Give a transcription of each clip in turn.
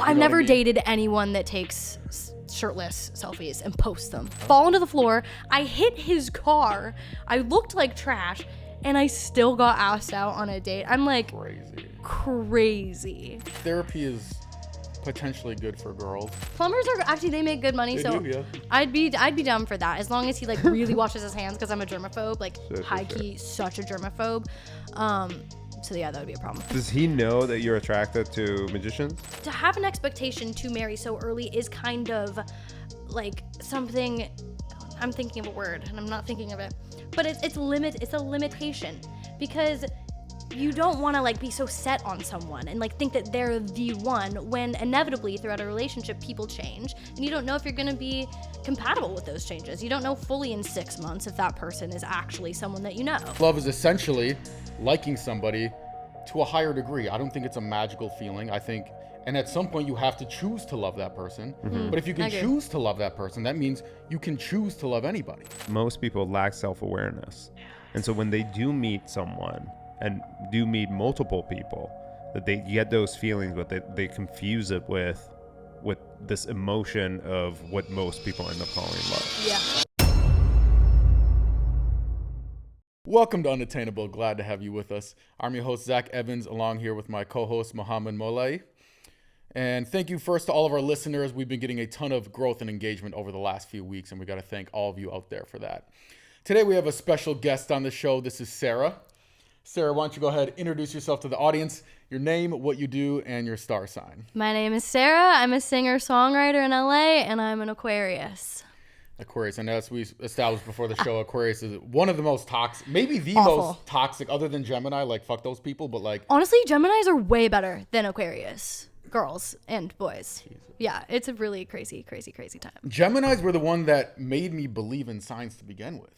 I've never dated anyone that takes shirtless selfies and posts them. Fall onto the floor. I hit his car. I looked like trash, and I still got asked out on a date. I'm like, crazy. Therapy is potentially good for girls. Plumbers are actually, they make good money, yeah. I'd be down for that as long as he like really washes his hands, because I'm a germaphobe, like high key, such a germaphobe. So yeah, that would be a problem. Does he know that you're attracted to magicians? To have an expectation to marry so early is kind of like something. I'm thinking of a word and I'm not thinking of it, but it's a limitation, because you don't want to like be so set on someone and like think that they're the one, when inevitably throughout a relationship people change and you don't know if you're going to be compatible with those changes. You don't know fully in 6 months if that person is actually someone that you know. Love is essentially liking somebody to a higher degree. I don't think it's a magical feeling. I think, and at some point you have to choose to love that person. Mm-hmm. But if you can choose to love that person, that means you can choose to love anybody. Most people lack self-awareness. And so when they do meet someone and do meet multiple people, that they get those feelings, but they confuse it with this emotion of what most people end up calling love. Yeah. Welcome to Unattainable. Glad to have you with us. I'm your host, Zach Evans, along here with my co-host, Mohammed Molay. And thank you first to all of our listeners. We've been getting a ton of growth and engagement over the last few weeks, and we got to thank all of you out there for that. Today we have a special guest on the show. This is Sarah. Sarah, why don't you go ahead and introduce yourself to the audience, your name, what you do, and your star sign. My name is Sarah. I'm a singer-songwriter in LA, and I'm an Aquarius. Aquarius, and as we established before the show, Aquarius is one of the most toxic, maybe the Awful. most toxic, other than Gemini. Like, fuck those people, but like... Honestly, Geminis are way better than Aquarius. Girls and boys. Jesus. Yeah, it's a really crazy, crazy, crazy time. Geminis were the one that made me believe in signs to begin with.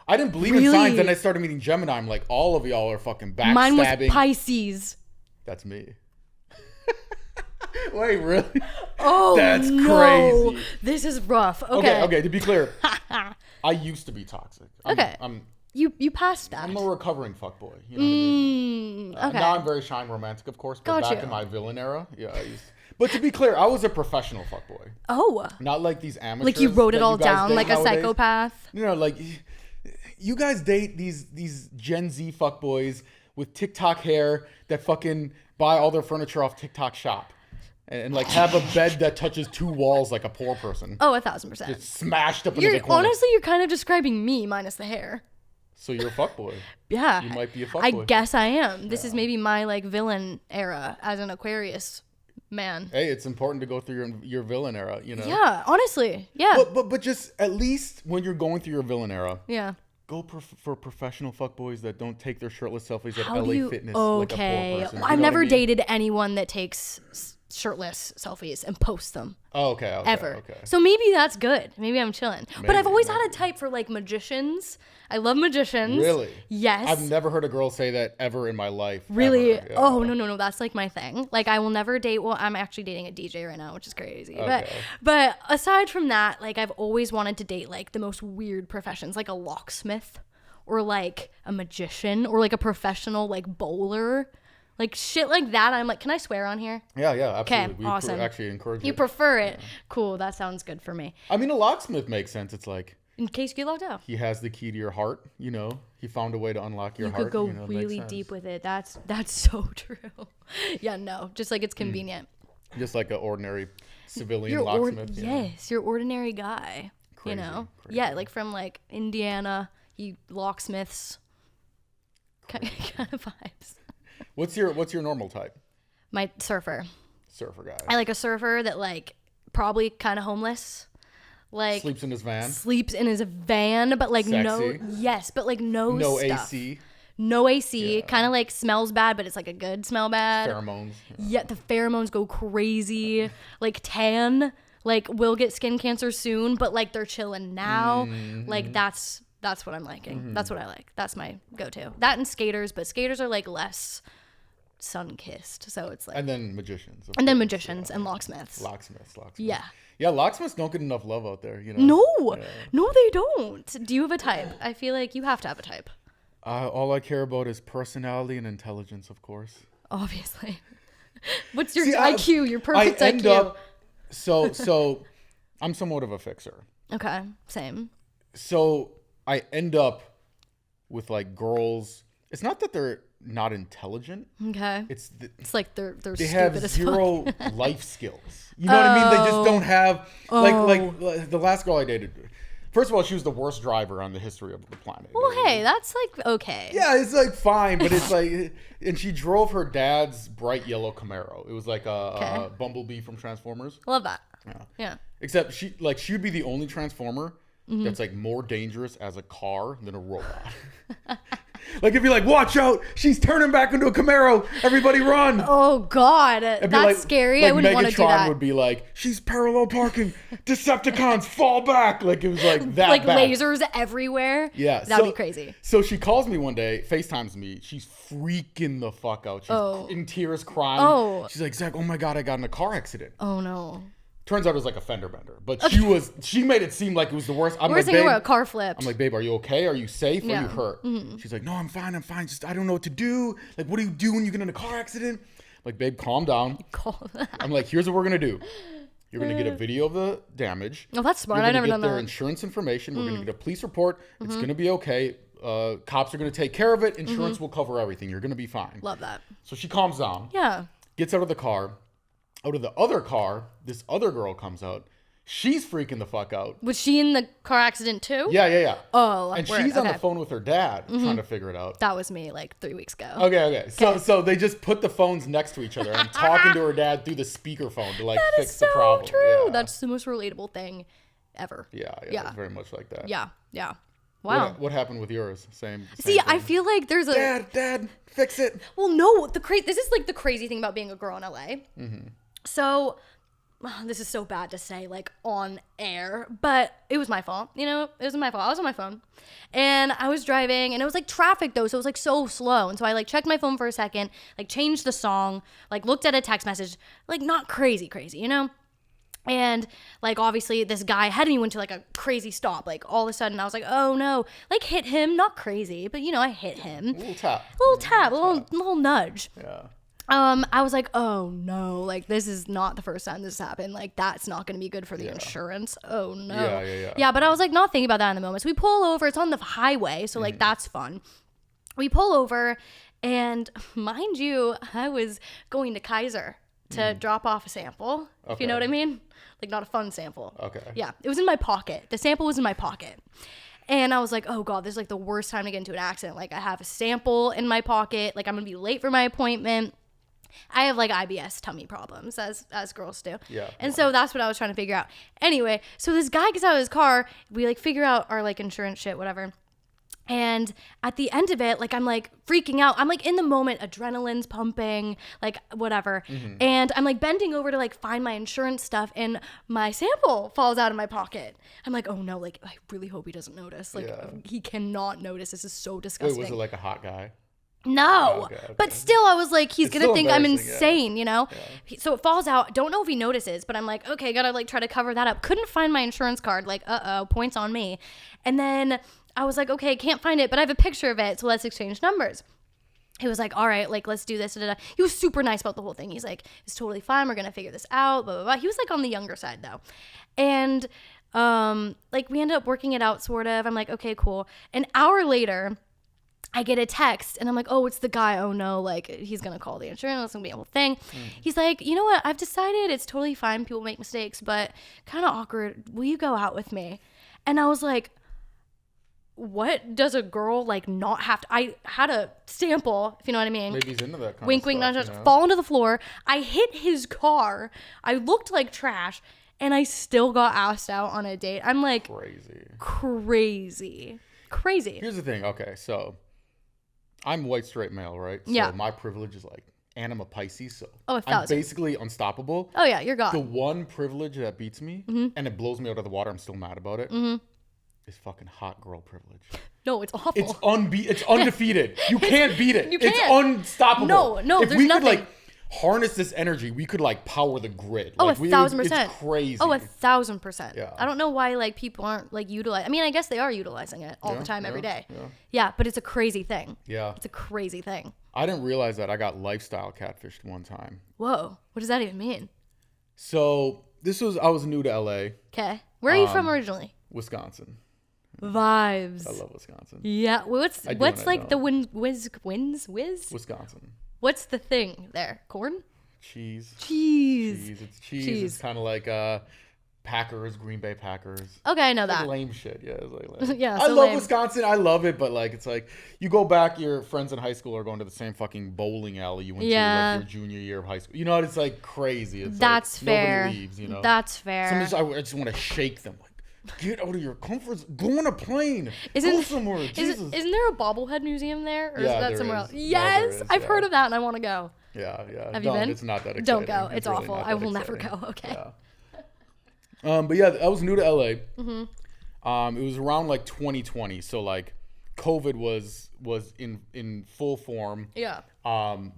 I didn't believe in signs, then I started meeting Gemini. I'm like, all of y'all are fucking backstabbing. Mine was Pisces. That's me. Wait, really? Oh, that's no. crazy. This is rough. Okay, to be clear, I used to be toxic. You passed that. I'm a recovering fuckboy. You know what I mean? Okay. Now I'm very shy and romantic, of course, but back in my villain era, yeah, I used to. But to be clear, I was a professional fuckboy. Oh. Not like these amateurs. Like you wrote it all down like nowadays. A psychopath? You know, like you guys date these Gen Z fuckboys with TikTok hair that fucking buy all their furniture off TikTok shop. And like have a bed that touches 2 walls like a poor person. Oh, 1,000%. Just smashed up into the corner. Honestly, you're kind of describing me minus the hair. So you're a fuckboy. Yeah. You might be a fuckboy. I guess I am. This is maybe my like villain era as an Aquarius man. Hey, it's important to go through your villain era, you know? Yeah, honestly. Yeah. But just at least when you're going through your villain era. Yeah. Go for professional fuckboys that don't take their shirtless selfies at LA Fitness like a poor person. I've never dated anyone that takes shirtless selfies and posts them. Oh, okay. Ever. Okay. So maybe that's good. Maybe I'm chilling. But I've always had a type for like magicians. I love magicians. Really? Yes. I've never heard a girl say that ever in my life. Really? Yeah. Oh, no. That's like my thing. Like I will never date. Well, I'm actually dating a DJ right now, which is crazy. Okay. But aside from that, like I've always wanted to date like the most weird professions, like a locksmith or like a magician or like a professional like bowler. Like shit like that. I'm like, can I swear on here? Yeah, absolutely. Okay, We awesome. actually encourage it. You prefer it. Yeah. Cool. That sounds good for me. I mean, a locksmith makes sense. It's like, in case you get locked out. He has the key to your heart, you know. He found a way to unlock your heart. You could go really deep with it. That's so true. Yeah, no. Just like it's convenient. Just like an ordinary civilian locksmith. Yes, your ordinary guy. Crazy, you know? crazy. Yeah, like from like Indiana, locksmiths. Kind of vibes. What's your normal type? My surfer. Surfer guy. I like a surfer that like probably kind of homeless. Like sleeps in his van, but like sexy. but like no stuff. AC. No AC. Kind of like smells bad, but it's like a good smell bad. Pheromones. Yeah, the pheromones go crazy. Like tan. Like will get skin cancer soon, but like they're chilling now. Mm-hmm. Like that's what I'm liking. Mm-hmm. That's what I like. That's my go-to. That and skaters, but skaters are like less sun-kissed, so it's like. And then magicians. And then magicians and locksmiths. Locksmiths. Yeah. Yeah, locksmiths don't get enough love out there, you know. No, they don't. Do you have a type? I feel like you have to have a type. All I care about is personality and intelligence, of course. Obviously. What's your IQ? Your perfect I end IQ. up, so I'm somewhat of a fixer. Okay, same. So I end up with like girls. It's not that they're not intelligent. Okay. It's like they're they stupid have as zero life skills. You know what I mean? They just don't have like the last girl I dated. First of all, she was the worst driver on the history of the planet. Well, hey, that's like okay. Yeah, it's like fine, but it's like, and she drove her dad's bright yellow Camaro. It was like a Bumblebee from Transformers. Love that. Yeah. Except she would be the only Transformer that's like more dangerous as a car than a robot. Like it'd be like, watch out, she's turning back into a Camaro. Everybody run. Oh God, that's like, scary. Like I wouldn't want to do Megatron that. would be like, she's parallel parking. Decepticons fall back. Like it was like that. Like bad. lasers everywhere. Yeah, that'd be crazy. So she calls me one day, FaceTimes me. She's freaking the fuck out. She's in tears, crying. Oh. She's like, Zach, oh my God, I got in a car accident. Oh no. Turns out it was like a fender bender, but she made it seem like it was the worst. I'm Worst like, thing babe, about a car flipped. I'm like, babe, are you okay? Are you safe? Are Yeah. you hurt? She's like, no, I'm fine. Just I don't know what to do. Like, what do you do when you get in a car accident? I'm like, babe, calm down. I'm like, here's what we're gonna do. You're gonna get a video of the damage. Oh, that's smart. You're I gonna never get done their that. insurance information. We're gonna get a police report. It's gonna be okay. Cops are gonna take care of it. Insurance will cover everything. You're gonna be fine. Love that. So she calms down. Yeah. Gets out of the car. Out of the other car, this other girl comes out. She's freaking the fuck out. Was she in the car accident too? Yeah. Oh, and word. she's on the Okay. phone with her dad trying to figure it out. That was me like 3 weeks ago. Okay. So they just put the phones next to each other and talking to her dad through the speakerphone to like That fix is the so problem. true. Yeah. That's the most relatable thing ever. Yeah. It's very much like that. Yeah. Wow. What happened with yours? Same See, I thing. feel like there's a Dad, fix it. Well, no, this is like the crazy thing about being a girl in LA. So, this is so bad to say like on air, but it was my fault. You know, it was my fault. I was on my phone and I was driving and it was like traffic though. So it was like so slow. And so I like checked my phone for a second, like changed the song, like looked at a text message, like not crazy, you know? And like obviously this guy ahead of me went to like a crazy stop. Like all of a sudden I was like, oh no, like hit him, not crazy, but you know, I hit him. A little tap, a little nudge. Yeah. I was like, oh no, like this is not the first time this has happened. Like that's not going to be good for the insurance. Oh no. Yeah. Yeah, but I was like not thinking about that in the moment. So we pull over. It's on the highway, so like that's fun. We pull over, and mind you, I was going to Kaiser to drop off a sample. If you know what I mean, like not a fun sample. Okay. Yeah, it was in my pocket. The sample was in my pocket. And I was like, oh God, this is like the worst time to get into an accident. Like I have a sample in my pocket. Like I'm going to be late for my appointment. I have like IBS tummy problems as girls do. Yeah. And so that's what I was trying to figure out. Anyway, so this guy gets out of his car. We like figure out our like insurance shit, whatever. And at the end of it, like I'm like freaking out. I'm like in the moment, adrenaline's pumping, like whatever. And I'm like bending over to like find my insurance stuff and my sample falls out of my pocket. I'm like, oh no, like I really hope he doesn't notice. Like he cannot notice. This is so disgusting. Wait, was it like a hot guy? No, Okay. But still I was like, he's It's gonna still think I'm embarrassing, insane, you know? So it falls out. Don't know if he notices, but I'm like, okay, gotta like try to cover that up. Couldn't find my insurance card. Like, points on me. And then I was like, okay, can't find it, but I have a picture of it, so let's exchange numbers. He was like, all right, like, let's do this. Da, da, da. He was super nice about the whole thing. He's like, it's totally fine. We're going to figure this out, blah, blah, blah. He was like on the younger side though. And like we ended up working it out sort of. I'm like, okay, cool. An hour later, I get a text and I'm like, oh, it's the guy. Oh no, like he's going to call the insurance. It's going to be a whole thing. He's like, you know what? I've decided it's totally fine. People make mistakes, but kind of awkward. Will you go out with me? And I was like, what does a girl like not have to? I had a sample, if you know what I mean. Maybe he's into that kind wink, of wink, stuff, nudge, you know? fall into the floor. I hit his car. I looked like trash, and I still got asked out on a date. I'm like crazy. Here's the thing. Okay, so I'm white straight male, right? So Yeah. my privilege is like, and I'm a Pisces, so Oh, I'm basically unstoppable. Oh yeah, you're God. The one privilege that beats me and it blows me out of the water, I'm still mad about it. Is fucking hot girl privilege. No, it's awful. It's undefeated. You can't beat it. You It's can't. unstoppable. No, if there's we nothing. Could, like, harness this energy, we could like power the grid. Oh, like, 1,000%. It's crazy. Oh, 1,000%. Yeah. I don't know why like people aren't like utilizing. I mean, I guess they are utilizing it all the time, every day. Yeah, but it's a crazy thing. Yeah. It's a crazy thing. I didn't realize that I got lifestyle catfished one time. Whoa, what does that even mean? So I was new to LA, Okay, where are you from originally? Wisconsin. Vibes. I love Wisconsin. Yeah, what's like the whiz? Wisconsin. What's the thing there? Corn? Cheese. Cheese. Cheese. It's cheese. It's kind of like Packers, Green Bay Packers. Okay, I know It's that. like lame shit. Yeah, it's like lame. Yeah, I so love lame. Wisconsin. I love it, but like it's like you go back, your friends in high school are going to the same fucking bowling alley you went to like your junior year of high school. You know, it's like crazy. It's That's like, fair. Nobody leaves, you know. That's fair. Sometimes I just want to shake them. Like, get out of your comfort zone. Go on a plane. Go somewhere. Jesus. Isn't there a bobblehead museum there? Or is Yeah, that there somewhere is. else? No, Yes, there is, I've yeah. heard of that and I want to go. Yeah. Have you been? It's not that exciting. Don't go. It's really awful. not I that will never exciting. go. Okay. Yeah. But yeah, I was new to LA. Mm-hmm. It was around like 2020, so like COVID was in full form. Yeah.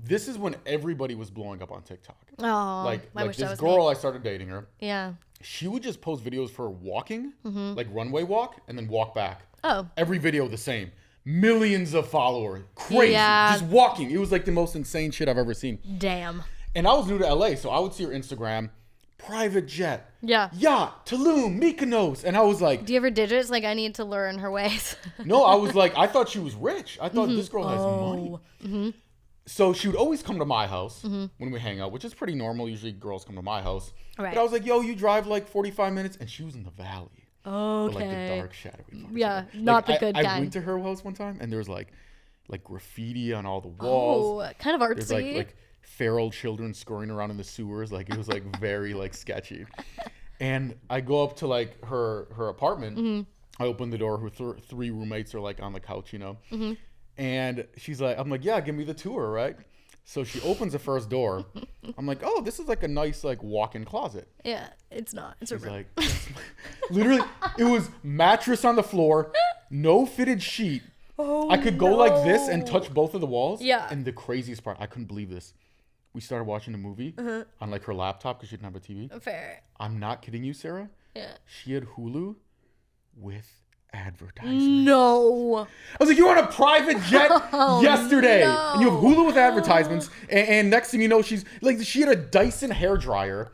This is when everybody was blowing up on TikTok. Oh, Like I wish that this was girl, I started dating her. Yeah. She would just post videos for walking, like runway walk, and then walk back. Oh. Every video the same. Millions of followers. Crazy. Yeah. Just walking. It was like the most insane shit I've ever seen. Damn. And I was new to LA, so I would see her Instagram, private jet, Yeah. yacht, Tulum, Mykonos. And I was like, Do you ever digits? Like, I need to learn her ways. no, I was like, I thought she was rich. I thought this girl has money. Mm-hmm. So she would always come to my house when we hang out, which is pretty normal. Usually girls come to my house. Right. But I was like, yo, you drive like 45 minutes. And she was in the valley. Okay. But like the dark, shadowy parts. Yeah, of it. not the Like, good I kind. went to her house one time and there was like graffiti on all the walls. Oh, kind of artsy. There's like feral children scurrying around in the sewers. Like it was like very like sketchy. And I go up to like her apartment. I open the door. Her three roommates are like on the couch, you know. And she's like, I'm like, yeah, give me the tour, right? So she opens the first door. I'm like, oh, this is like a nice like walk-in closet. Yeah, it's not. It's She's a room. like, literally, it was mattress on the floor, no fitted sheet. Oh, I could go like this and touch both of the walls. Yeah. And the craziest part, I couldn't believe this. We started watching a movie on like her laptop because she didn't have a TV. Fair. I'm not kidding you, Sarah. Yeah. She had Hulu with advertising. No. I was like, you were on a private jet yesterday, no. and you have Hulu with advertisements, and next thing you know, she's like, she had a Dyson hairdryer,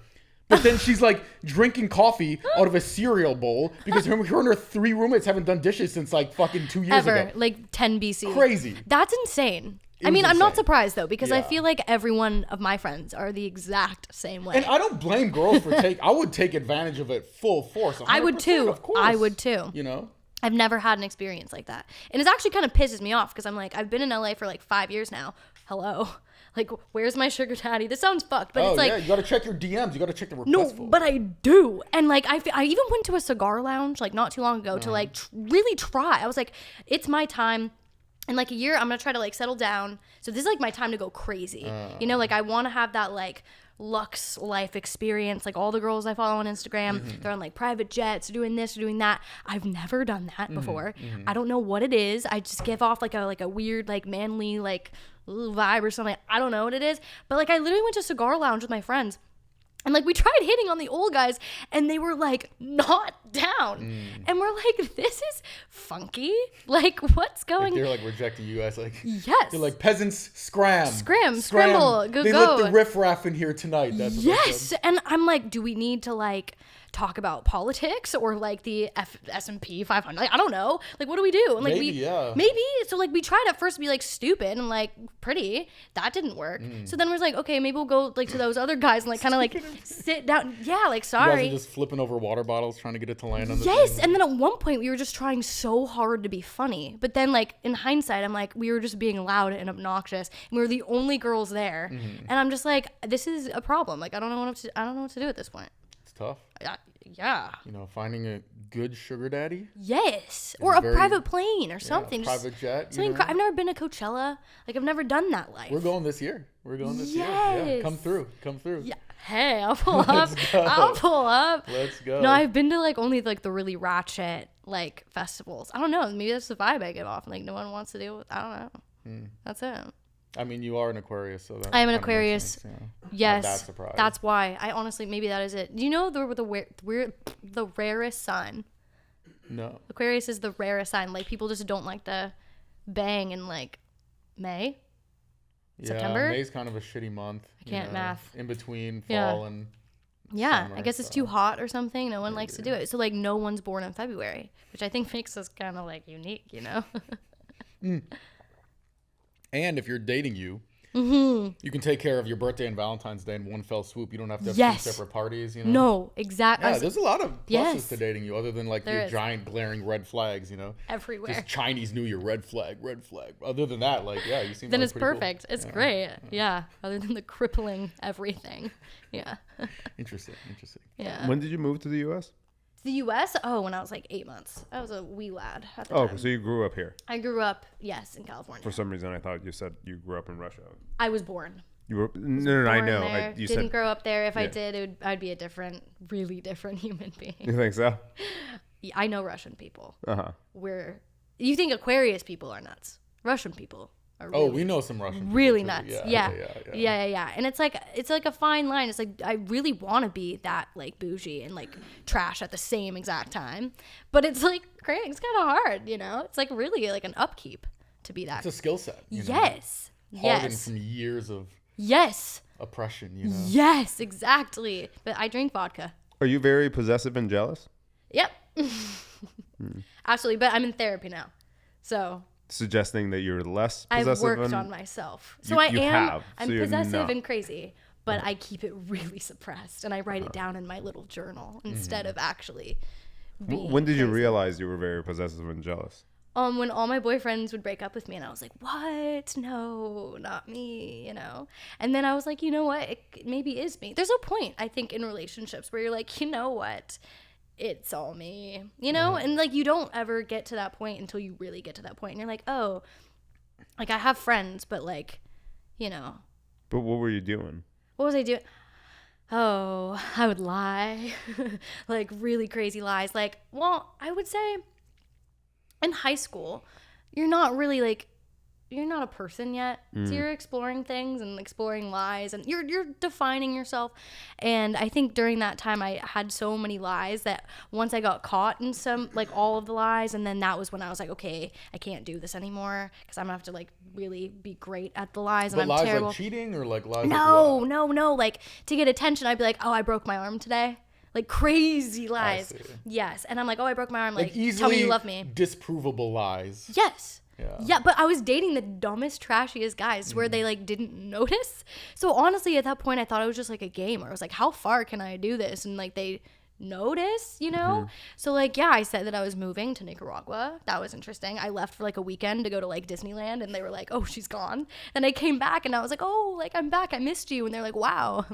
but then she's like drinking coffee out of a cereal bowl because her and her three roommates haven't done dishes since like fucking 2 years Ever. ago. Like 10 BC. Crazy. That's insane. It I mean, was I'm not insane. surprised though, because I Yeah. feel like every one of my friends are the exact same way. And I don't blame girls for I would take advantage of it full force. I would 100%, too. Of course. I would too. You know? I've never had an experience like that. And it actually kind of pisses me off because I'm like, I've been in LA for like 5 years now. Hello. Like, where's my sugar daddy? This sounds fucked, but it's like, yeah, you got to check your DMs. You got to check the no, request folder. but I do. And like, I even went to a cigar lounge like not too long ago to like really try. I was like, it's my time. In like a year, I'm going to try to like settle down. So this is like my time to go crazy. You know, like I want to have that like luxe life experience. Like all the girls I follow on Instagram, they're on like private jets, doing this, doing that. I've never done that before. I don't know what it is. I just give off like a weird like manly like vibe or something. I don't know what it is. But like I literally went to a cigar lounge with my friends. And like we tried hitting on the old guys and they were like not down. And we're like, this is funky. Like what's going They're like rejecting you as like, Yes. they're like, peasants, scram, scramble, They go. let the riffraff in here tonight. That's what they Yes. said. And I'm like, do we need to like talk about politics or like the S&P 500? Like, I don't know. Like, what do we do? And like, Maybe, yeah. Maybe. So like, we tried at first to be like stupid and like pretty. That didn't work. So then we're like, okay, maybe we'll go like to those other guys and like kind of like sit down. Yeah, like You sorry. guys are just flipping over water bottles trying to get it to land on the Yes, thing. and then at one point we were just trying so hard to be funny, but then like in hindsight, I'm like we were just being loud and obnoxious, and we were the only girls there, and I'm just like this is a problem. Like I don't know what to do at this point. It's tough. Yeah. You know, finding a good sugar daddy. Yes, or a very- private plane or something. Yeah, private jet. You Something. know? I've never been to Coachella. Like I've never done that life. We're going this year. Yeah, Yes. come through. Yeah. Hey, I'll pull up. go. I'll pull up. Let's go. No, I've been to like only like the really ratchet like festivals. I don't know. Maybe that's the vibe I give off. Like no one wants to deal with. I don't know. That's it. I mean, you are an Aquarius, so that I am an kinda makes Aquarius. sense, yeah. Yes. Not that surprised. That's why. I honestly, maybe that is it. Do you know the rarest sign? No. Aquarius is the rarest sign. Like, people just don't like to bang in, like, May. Yeah, September? May's kind of a shitty month. I can't math. In between fall Yeah. and Yeah, summer, I guess it's so. too hot or something. No one likes to do it. So, like, no one's born in February, which I think makes us kind of, like, unique, you know? And if you're dating you can take care of your birthday and Valentine's Day in one fell swoop. You don't have to have Yes. two separate parties, you know? No, exactly. Yeah, there's a lot of pluses Yes. to dating you other than like There your is. giant glaring red flags, you know? Everywhere. Just Chinese New Year, red flag, red flag. Other than that, like, yeah, you seem Then like it's pretty cool. perfect. It's great. Yeah. Other than the crippling everything. Yeah. Interesting. Yeah. When did you move to the U.S.? The U.S.? Oh, when I was like 8 months. I was a wee lad at the Oh, time. so you grew up here. I grew up, yes, in California. For some reason, I thought you said you grew up in Russia. I was born. You were no, I Born know. there. You Didn't said grow up there. If I Yeah. did, I'd be a really different human you being. think so? Yeah, I know Russian people. Uh-huh. You think Aquarius people are nuts. Russian people are Oh, really, we know some Russian people really too. nuts. Yeah. Yeah. And it's like a fine line. It's like I really want to be that like bougie and like trash at the same exact time, but it's like crazy. It's kind of hard, you know. It's like really like an upkeep to be that. It's a skill set. You know? Yes. Hardened Yes. from years of Yes. oppression, you know? Yes. Exactly. But I drink vodka. Are you very possessive and jealous? Yep. Absolutely. But I'm in therapy now, so Suggesting that you're less I've possessive worked and on myself. So You- I you am. have, I'm so you're possessive not. and crazy, but I keep it really suppressed, and I write it down in my little journal instead of actually being. When did you crazy. realize you were very possessive and jealous? When all my boyfriends would break up with me, and I was like, "What? No, not me," you know. And then I was like, "You know what? It maybe is me." There's a point, I think, in relationships where you're like, "You know what? It's all me," you know. And like, you don't ever get to that point until you really get to that point, and you're like, "Oh, like I have friends, but like, you know." But what were you doing? What was I doing? Oh, I would lie. Like really crazy lies. Like, well, I would say in high school, you're not really like, you're not a person yet. So you're exploring things and exploring lies and you're defining yourself. And I think during that time I had so many lies that once I got caught in some, like all of the lies, and then that was when I was like, okay, I can't do this anymore because I'm gonna have to like really be great at the lies, and But I'm lies terrible. like cheating or like lies No, like what? no. Like to get attention, I'd be like, "Oh, I broke my arm today." Like crazy lies. see. Yes, and I'm like, "Oh, I broke my arm." Like, Like easily tell me you love me. disprovable lies. Yes. Yeah. Yeah, but I was dating the dumbest, trashiest guys where they like didn't notice. So honestly, at that point, I thought it was just like a game. Where I was like, "How far can I do this?" And like they notice, you know. So like, yeah, I said that I was moving to Nicaragua. That was interesting. I left for like a weekend to go to like Disneyland, and they were like, "Oh, she's gone." And I came back, and I was like, "Oh, like I'm back. I missed you." And they're like, "Wow."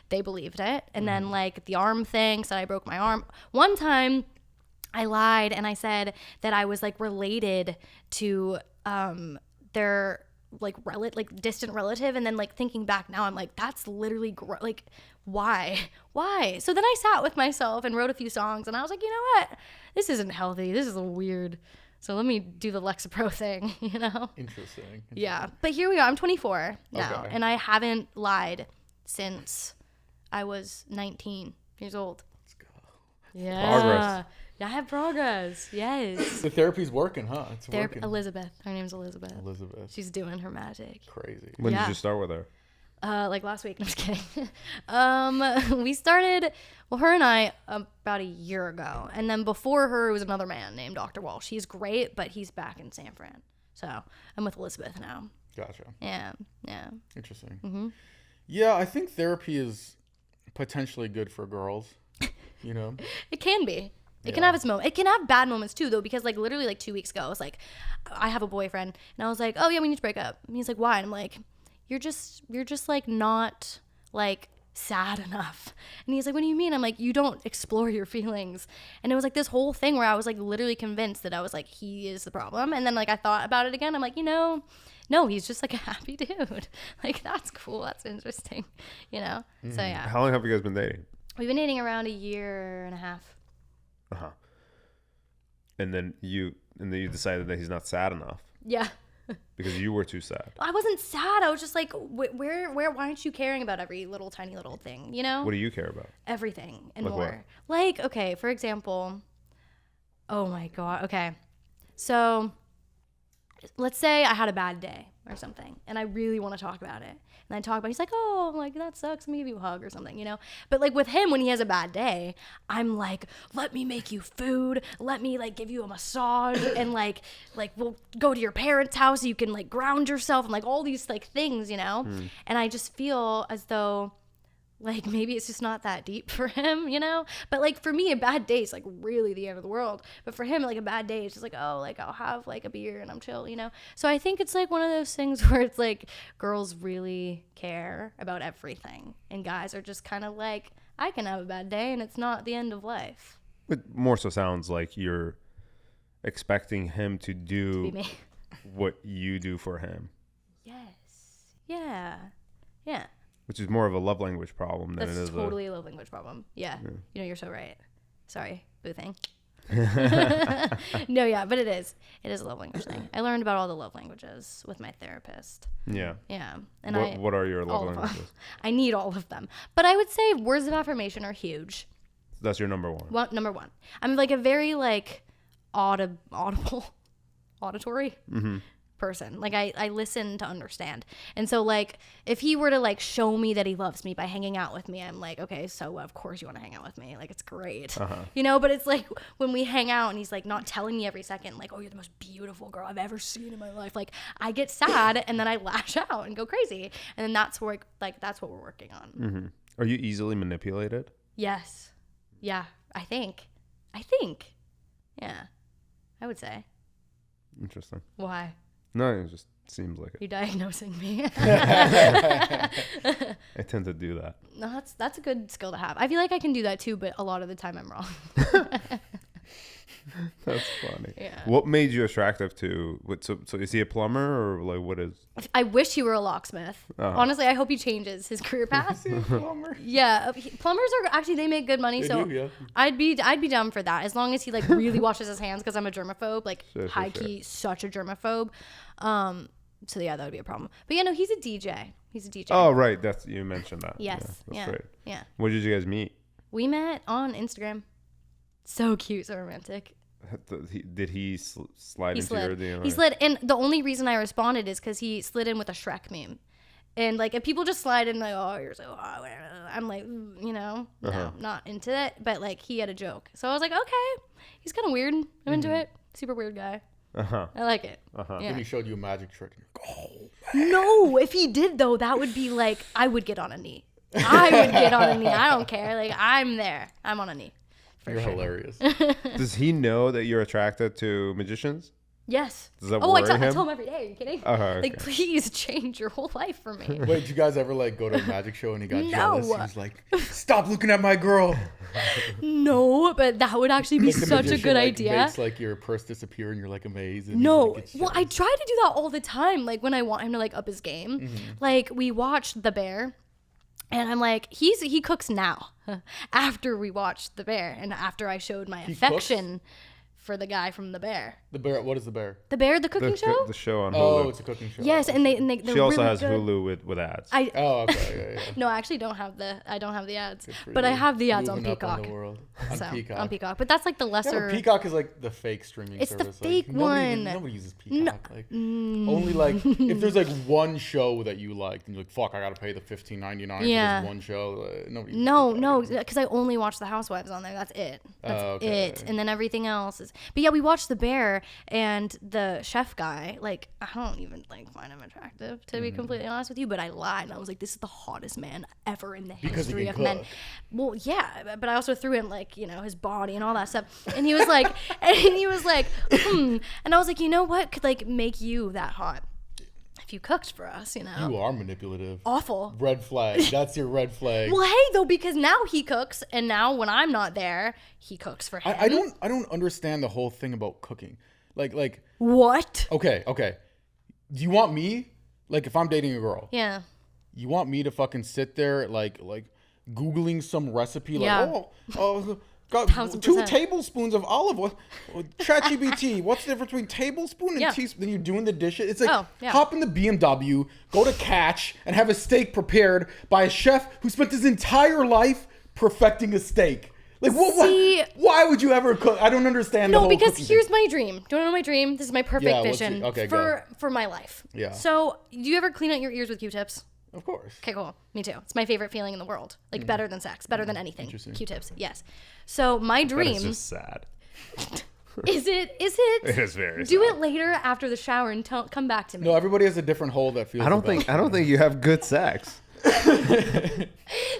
They believed it. And then like the arm thing, said I broke my arm. One time I lied and I said that I was like related to their like distant relative, and then like thinking back now I'm like, that's literally like why so then I sat with myself and wrote a few songs, and I was like, you know what, this isn't healthy, this is a weird, so let me do the Lexapro thing, you know. Interesting. Yeah, but here we are. I'm 24 now, Okay. and I haven't lied since I was 19 years old. Let's go. Yeah. Progress. Yeah, I have progress. Yes. The therapy's working, huh? It's Therapy, working. Elizabeth. Her name's Elizabeth. Elizabeth. She's doing her magic. Crazy. When Yeah. did you start with her? Like last week. No, I'm just kidding. We started, well, her and I about a year ago. And then before her was another man named Dr. Walsh. He's great, but he's back in San Fran. So I'm with Elizabeth now. Gotcha. Yeah. Interesting. Mm-hmm. Yeah, I think therapy is potentially good for girls. You know? It can be. It can Yeah. have its moment. It can have bad moments too, though, because like literally like 2 weeks ago, I was like, I have a boyfriend, and I was like, oh yeah, we need to break up. And he's like, why? And I'm like, you're just like not like sad enough. And he's like, what do you mean? I'm like, you don't explore your feelings. And it was like this whole thing where I was like literally convinced that I was like, he is the problem. And then like I thought about it again. I'm like, you know, no, he's just like a happy dude. Like that's cool. That's interesting. You know. So yeah, How long have you guys been dating? we've been dating around a year and a half. Uh-huh. And then you decided that he's not sad enough. Yeah. Because you were too sad. I wasn't sad. I was just like, where, why aren't you caring about every little tiny little thing, you know? What do you care about? Everything and Like more. Like, okay, for example, oh my God. Okay. So let's say I had a bad day or something and I really want to talk about it. And I talk about it. He's like, oh, like that sucks. Let me give you a hug or something, you know? But like with him, when he has a bad day, I'm like, let me make you food. Let me like give you a massage and like we'll go to your parents' house so you can like ground yourself and like all these like things, you know? And I just feel as though like maybe it's just not that deep for him, you know? But like for me, a bad day is like really the end of the world. But for him, like a bad day is just like, oh, like I'll have like a beer and I'm chill, you know? So I think it's like one of those things where it's like girls really care about everything. And guys are just kind of like, I can have a bad day and it's not the end of life. It more so sounds like you're expecting him to do what you do for him. Yes. Yeah. Yeah. Which is more of a love language problem than it is totally a love language problem. Yeah. You know, you're so right. Sorry, boo thing. No, yeah, but it is. It is a love language thing. I learned about all the love languages with my therapist. Yeah. Yeah. And what are your love languages? I need all of them. But I would say words of affirmation are huge. That's your number one. Well, number one. I'm like a very like auditory person. Like I listen to understand. And so like if he were to like show me that he loves me by hanging out with me, I'm like, okay, so of course you want to hang out with me. Like it's great. You know, but it's like when we hang out and he's like not telling me every second like, oh, you're the most beautiful girl I've ever seen in my life. Like I get sad and then I lash out and go crazy. And then that's where like that's what we're working on. Are you easily manipulated? Yes. Yeah, I think. Yeah. I would say. Interesting. Why? No, it just seems like it. You're diagnosing me. I tend to do that. No, that's a good skill to have. I feel like I can do that too, but a lot of the time I'm wrong. That's funny. Yeah. What made you attractive to? So is he a plumber or like what is? I wish he were a locksmith. Honestly, I hope he changes his career path. Plumber. Yeah, plumbers are actually they make good money, so yeah. I'd be down for that as long as he like really washes his hands because I'm a germaphobe, like Sure. high key, such a germaphobe. So yeah, that would be a problem. But yeah, no, he's a DJ. Oh right, you mentioned that. Yes. Yeah, that's great. Yeah. Where did you guys meet? We met on Instagram. So cute, so romantic. Did he slide into your DM? He slid, and the only reason I responded is because he slid in with a Shrek meme. And like if people just slide in like, oh, you're so hot, I'm like, you know, no, not into it. But like he had a joke, so I was like, okay, he's kind of weird. I'm into it. Super weird guy. I like it. Yeah. And he showed you a magic trick. Oh, no, if he did though, that would be like I would get on a knee. I don't care. Like I'm there. I'm on a knee. You're hilarious. Does he know that you're attracted to magicians? Yes. Does that I worry tell him? him every day. Are you kidding? Okay. Like, please change your whole life for me. Wait, did you guys ever like go to a magic show and he got No. jealous? He was like, "Stop looking at my girl." No, but that would actually be Like the such a magician, good like, idea. Makes like your purse disappear and you're like amazed. And No, he's, like, well, I try to do that all the time. Like when I want him to like up his game. Like we watched The Bear. And I'm like, he cooks now after we watched The Bear and after I showed my affection for the guy from The Bear. The Bear, what is The Bear? The Bear, the cooking show? The show on Hulu. Oh, it's a cooking show. Yes, and they She also really has good. Hulu with ads. Oh, okay, yeah. No, I actually don't have the ads, but I have the ads on Moving up Peacock. the world. On Peacock, but that's like the lesser. Yeah, Peacock is like the fake streaming It's service. the fake one. Nobody uses Peacock. Like only like if there's like one show that you liked and you're like, fuck, I gotta pay the $15.99 for this one show. Nobody. No, because I only watch The Housewives on there. That's it. That's it. And then everything else is. But yeah, we watched The Bear and the chef guy. Like I don't even like find him attractive to be completely honest with you. But I lied. And I was like, this is the hottest man ever in the history of men. Well, yeah, but I also threw in like his body and all that stuff. And he was like, and I was like, you know what could like make you that hot? If you cooked for us, You are manipulative. Awful. Red flag. That's your red flag. Well, hey, though, because now he cooks, and now when I'm not there, he cooks for him. I don't understand the whole thing about cooking. Like what? Okay. Do you want me, like if I'm dating a girl, Yeah. you want me to fucking sit there like Googling some recipe like, Yeah. oh, Got 2 tablespoons of olive oil. ChatGPT, what's the difference between tablespoon and teaspoon? Then you're doing the dishes. It's like hop in the BMW, go to Catch, and have a steak prepared by a chef who spent his entire life perfecting a steak. Like, why would you ever cook? I don't understand the whole because cooking here's thing. my dream. Do you want to know my dream? This is my perfect vision for my life. Yeah. So, do you ever clean out your ears with Q-tips? Of course. Okay, cool. Me too. It's my favorite feeling in the world. Like, better than sex. Better than anything. Q-tips. Yes. So, my dream... That is just sad. Is it? It is very Do sad. it later after the shower and come back to me. No, everybody has a different hole that feels I don't think you have good sex.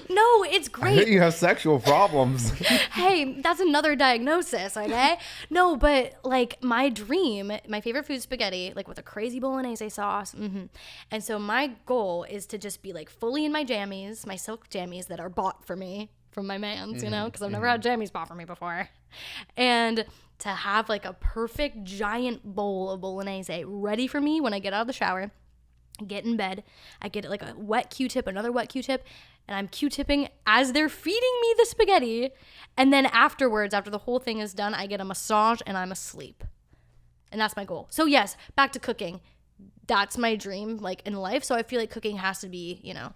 No, it's I think great. you have sexual problems. Hey, that's another diagnosis, okay? No, but like my dream, my favorite food is spaghetti, like with a crazy bolognese sauce. And so my goal is to just be like fully in my jammies, my silk jammies that are bought for me from my mans, you know, because I've never had jammies bought for me before. And to have like a perfect giant bowl of bolognese ready for me when I get out of the shower. Get in bed, I get like a wet Q-tip, another wet Q-tip, and I'm Q-tipping as they're feeding me the spaghetti. And then afterwards, after the whole thing is done, I get a massage and I'm asleep. And that's my goal. So yes, back to cooking. That's my dream, like in life. So I feel like cooking has to be, you know,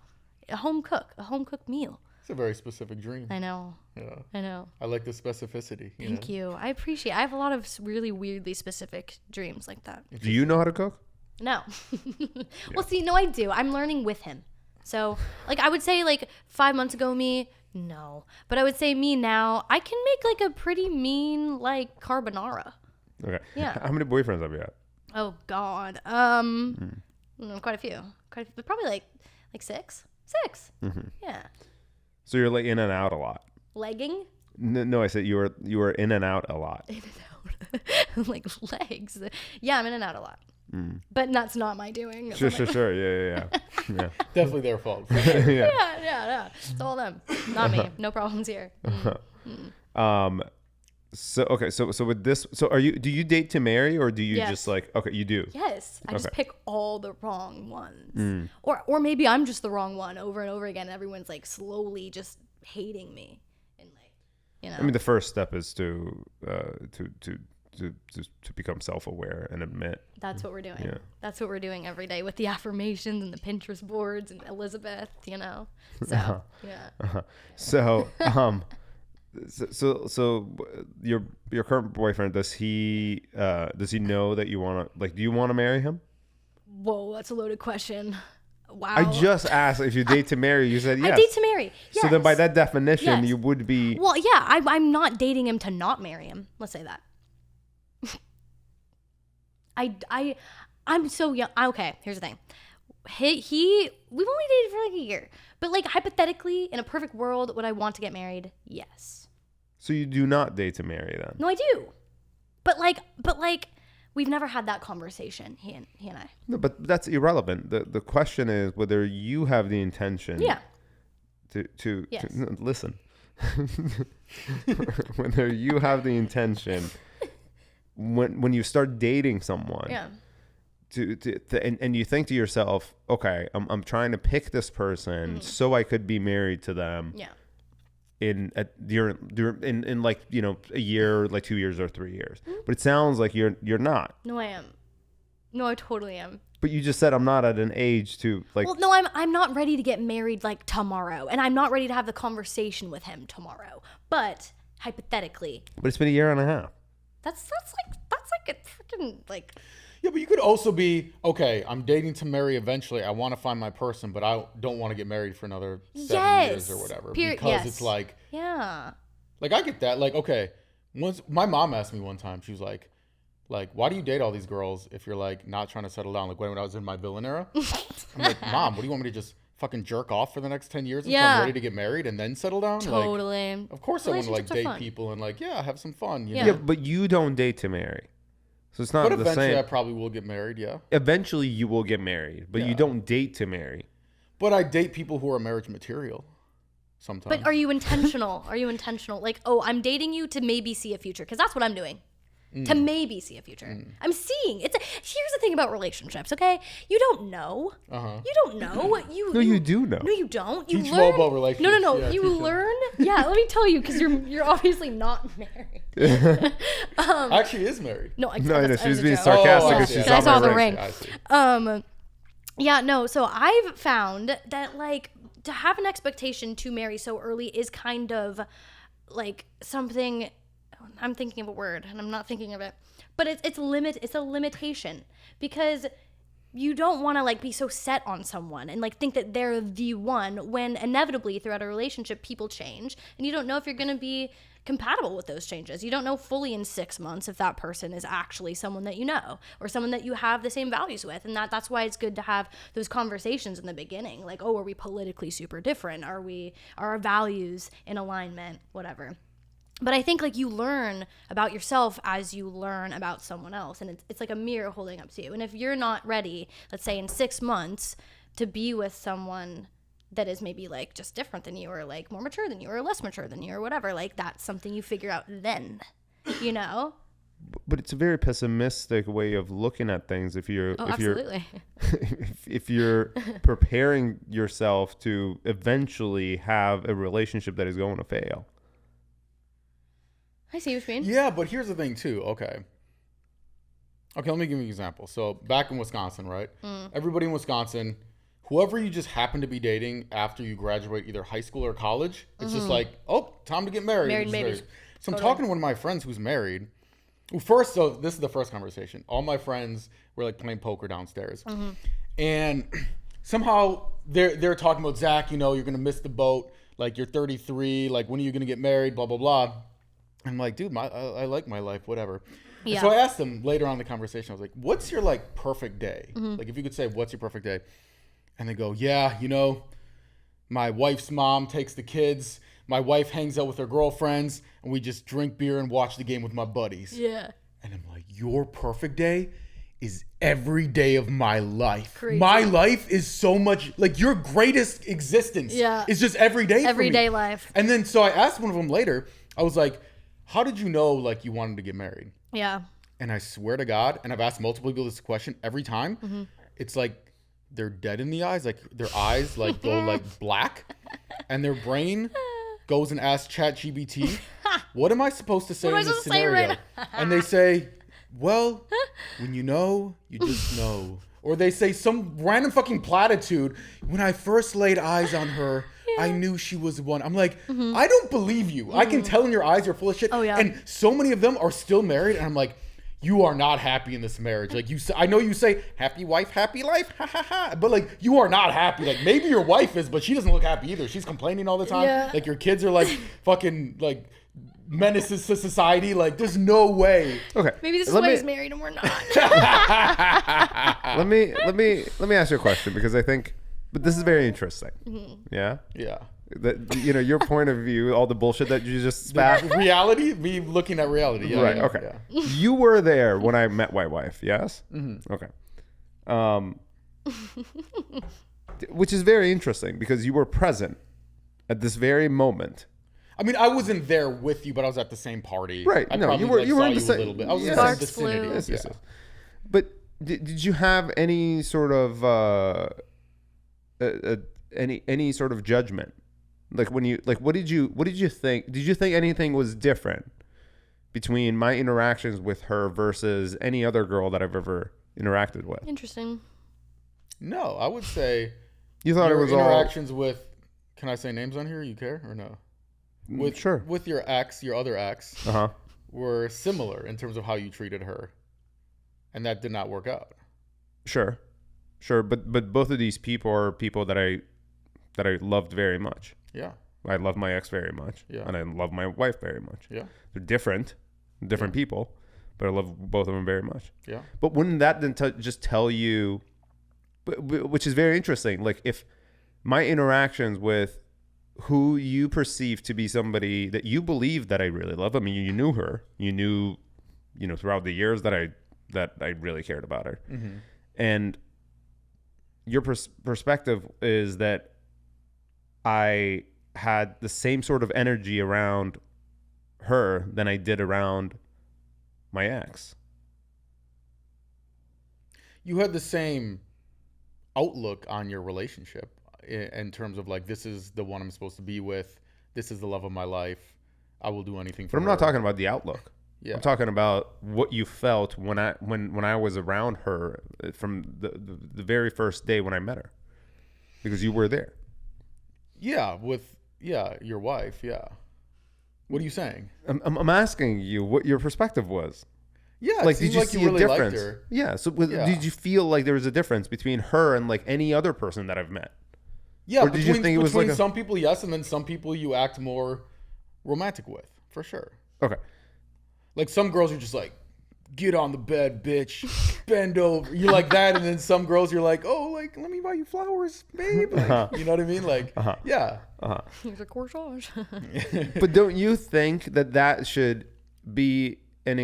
a home cooked meal. It's a very specific dream. I know. Yeah. I know. I like the specificity. Thank you. I appreciate. I have a lot of really weirdly specific dreams like that. Do you know how to cook? No. Well, see, no, I do. I'm learning with him. So, like, I would say, like, 5 months ago, me, no. But I would say me now, I can make, like, a pretty mean, like, carbonara. Okay. Yeah. How many boyfriends have you had? Oh, God. Quite a few. But probably, like 6. 6. Yeah. So you're like in and out a lot. Legging? No, I said you were in and out a lot. In and out. Like, legs. Yeah, I'm in and out a lot. But that's not my doing. Sure. Yeah. Definitely their fault. Yeah. It's all them. Not me. No problems here. So okay, so with this, so do you date to marry, or do you just like, okay, you do? Yes. I just pick all the wrong ones. Or maybe I'm just the wrong one over and over again. And everyone's like slowly just hating me. And like, you know. I mean, the first step is to become self-aware and admit. That's what we're doing. Yeah. That's what we're doing every day with the affirmations and the Pinterest boards and Elizabeth, you know. So, yeah. So, so your current boyfriend, does he know that you want to, like, do you want to marry him? Whoa, that's a loaded question. Wow. I just asked if you date to marry. You said yes. I date to marry. Yes. So then by that definition, Yes. you would be. Well, yeah, I'm not dating him to not marry him. Let's say that. I'm so young. Okay, here's the thing. We've only dated for like a year, but like hypothetically, in a perfect world, would I want to get married? Yes. So you do not date to marry then? No, I do. But like, we've never had that conversation. He and I. No, but that's irrelevant. The question is whether you have the intention. Yeah. To Yes. listen. Whether you have the intention when you start dating someone. Yeah. And you think to yourself, okay, I'm trying to pick this person so I could be married to them. Yeah. In like, you know, a year, like 2 years or 3 years. But it sounds like you're not. No, I am. No, I totally am. But you just said I'm not at an age to like. Well, no, I'm not ready to get married like tomorrow, and I'm not ready to have the conversation with him tomorrow. But hypothetically, But it's been a year and a half. that's like a freaking like. Yeah, but you could also be, okay, I'm dating to marry eventually. I want to find my person, but I don't want to get married for another 7 years or whatever. Because it's like, yeah. Like, I get that. Like, okay, once my mom asked me one time, she was like, why do you date all these girls if you're, like, not trying to settle down? Like, when I was in my villain era. I'm like, Mom, what do you want me to just fucking jerk off for the next 10 years until I'm ready to get married and then settle down? Totally. Like, of course I want to, like, date fun. people and, like, have some fun. You Yeah. know? Yeah, but you don't date to marry. So it's not But the eventually same. I probably will get married, yeah. Eventually you will get married, but you don't date to marry. But I date people who are marriage material sometimes. But are you intentional? Like, oh, I'm dating you to maybe see a future, because that's what I'm doing. to maybe see a future. I'm seeing. Here's the thing about relationships, okay? You don't know. You don't know. You do know. No, you don't. You Teach learn. about relationships. No. Yeah, You learn. Yeah, let me tell you, because you're obviously not married. Actually is married. No, She was being joke. sarcastic I because see. she's I on saw my the ring. ring. I see. Yeah, no. So I've found that like to have an expectation to marry so early is kind of like something. I'm thinking of a word and I'm not thinking of it, but it's a limitation, because you don't want to like be so set on someone and like think that they're the one, when inevitably throughout a relationship people change and you don't know if you're going to be compatible with those changes. You don't know fully in 6 months if that person is actually someone that you know or someone that you have the same values with. And that's why it's good to have those conversations in the beginning, like, oh, are we politically super different? Are our values in alignment? Whatever. But I think like you learn about yourself as you learn about someone else, and it's like a mirror holding up to you. And if you're not ready, let's say in 6 months, to be with someone that is maybe like just different than you, or like more mature than you, or less mature than you, or whatever, like that's something you figure out then, you know? But it's a very pessimistic way of looking at things. Absolutely. If you're preparing yourself to eventually have a relationship that is going to fail. I see what you mean. Yeah, but here's the thing too. Okay, let me give you an example. So back in Wisconsin, right? Everybody in Wisconsin, whoever you just happen to be dating after you graduate either high school or college, it's just like, oh, time to get married. Married babies. So I'm talking to one of my friends who's married. Well, so this is the first conversation. All my friends were like playing poker downstairs. And somehow they're talking about, Zach, you're going to miss the boat. Like, you're 33. Like, when are you going to get married? Blah, blah, blah. I'm like, dude, I like my life, whatever. Yeah. So I asked them later on in the conversation, I was like, what's your like perfect day? Like, if you could say, what's your perfect day? And they go, yeah, my wife's mom takes the kids. My wife hangs out with her girlfriends and we just drink beer and watch the game with my buddies. Yeah. And I'm like, your perfect day is every day of my life. Crazy. My life is so much like your greatest existence. Yeah. Is just every day. Everyday life. And then so I asked one of them later, I was like, how did you know like you wanted to get married? Yeah. And I swear to God, and I've asked multiple people this question every time, it's like they're dead in the eyes. Like their eyes like go like black and their brain goes and asks ChatGPT, what am I supposed to say in this scenario? And they say, well, when you know, you just know. Or they say some random fucking platitude. When I first laid eyes on her, I knew she was the one. I'm like, I don't believe you. I can tell in your eyes you're full of shit. Oh, yeah. And so many of them are still married. And I'm like, you are not happy in this marriage. Like I know you say happy wife, happy life. Ha ha ha. But like, you are not happy. Like maybe your wife is, but she doesn't look happy either. She's complaining all the time. Yeah. Like your kids are like fucking like menaces to society. Like there's no way. Okay. Maybe this is why he's married and we're not. Let me ask you a question, because I think, but this is very interesting. Yeah. Yeah. That your point of view, all the bullshit that you just spat. Reality, me looking at reality. Yeah, Right. yeah, Okay. yeah. You were there when I met my wife. Yes. Okay. Which is very interesting because you were present at this very moment. I mean, I wasn't there with you, but I was at the same party. Right. I No, probably, you were in saw the same. a little bit. I was in the Sparks same vicinity. flew. Yes, yes, Yeah. yes. But did you have any sort of any sort of judgment? Like what did you think? Did you think anything was different between my interactions with her versus any other girl that I've ever interacted with? Interesting. No, I would say You thought it your was all interactions with. Can I say names on here? You care or no? sure. With your other ex, were similar in terms of how you treated her, and that did not work out. Sure. But both of these people are people that I loved very much. Yeah. I love my ex very much. Yeah. And I love my wife very much. Yeah. They're different people, but I love both of them very much. Yeah. But wouldn't that then just tell you, which is very interesting, like if my interactions with who you perceive to be somebody that you believe that I really love, I mean, you knew her, you knew throughout the years that I really cared about her. And your perspective is that I had the same sort of energy around her than I did around my ex. You had the same outlook on your relationship in terms of like, this is the one I'm supposed to be with. This is the love of my life. I will do anything for her. But I'm not talking about the outlook. Yeah. I'm talking about what you felt when I was around her from the very first day when I met her, because you were there. Yeah, with your wife. Yeah. What are you saying? I'm asking you what your perspective was. Yeah, Like, it did seemed you like see you really a liked difference? her. Yeah. So Yeah. did you feel like there was a difference between her and like any other person that I've met? Yeah, Or did you think it was like some people, yes, and then some people you act more romantic with, for sure. Okay. Like some girls are just like, get on the bed, bitch, bend over. You're like that, and then some girls you're like, oh, like let me buy you flowers, babe. Like, you know what I mean? Like, yeah. Here's a corsage. But don't you think that should be an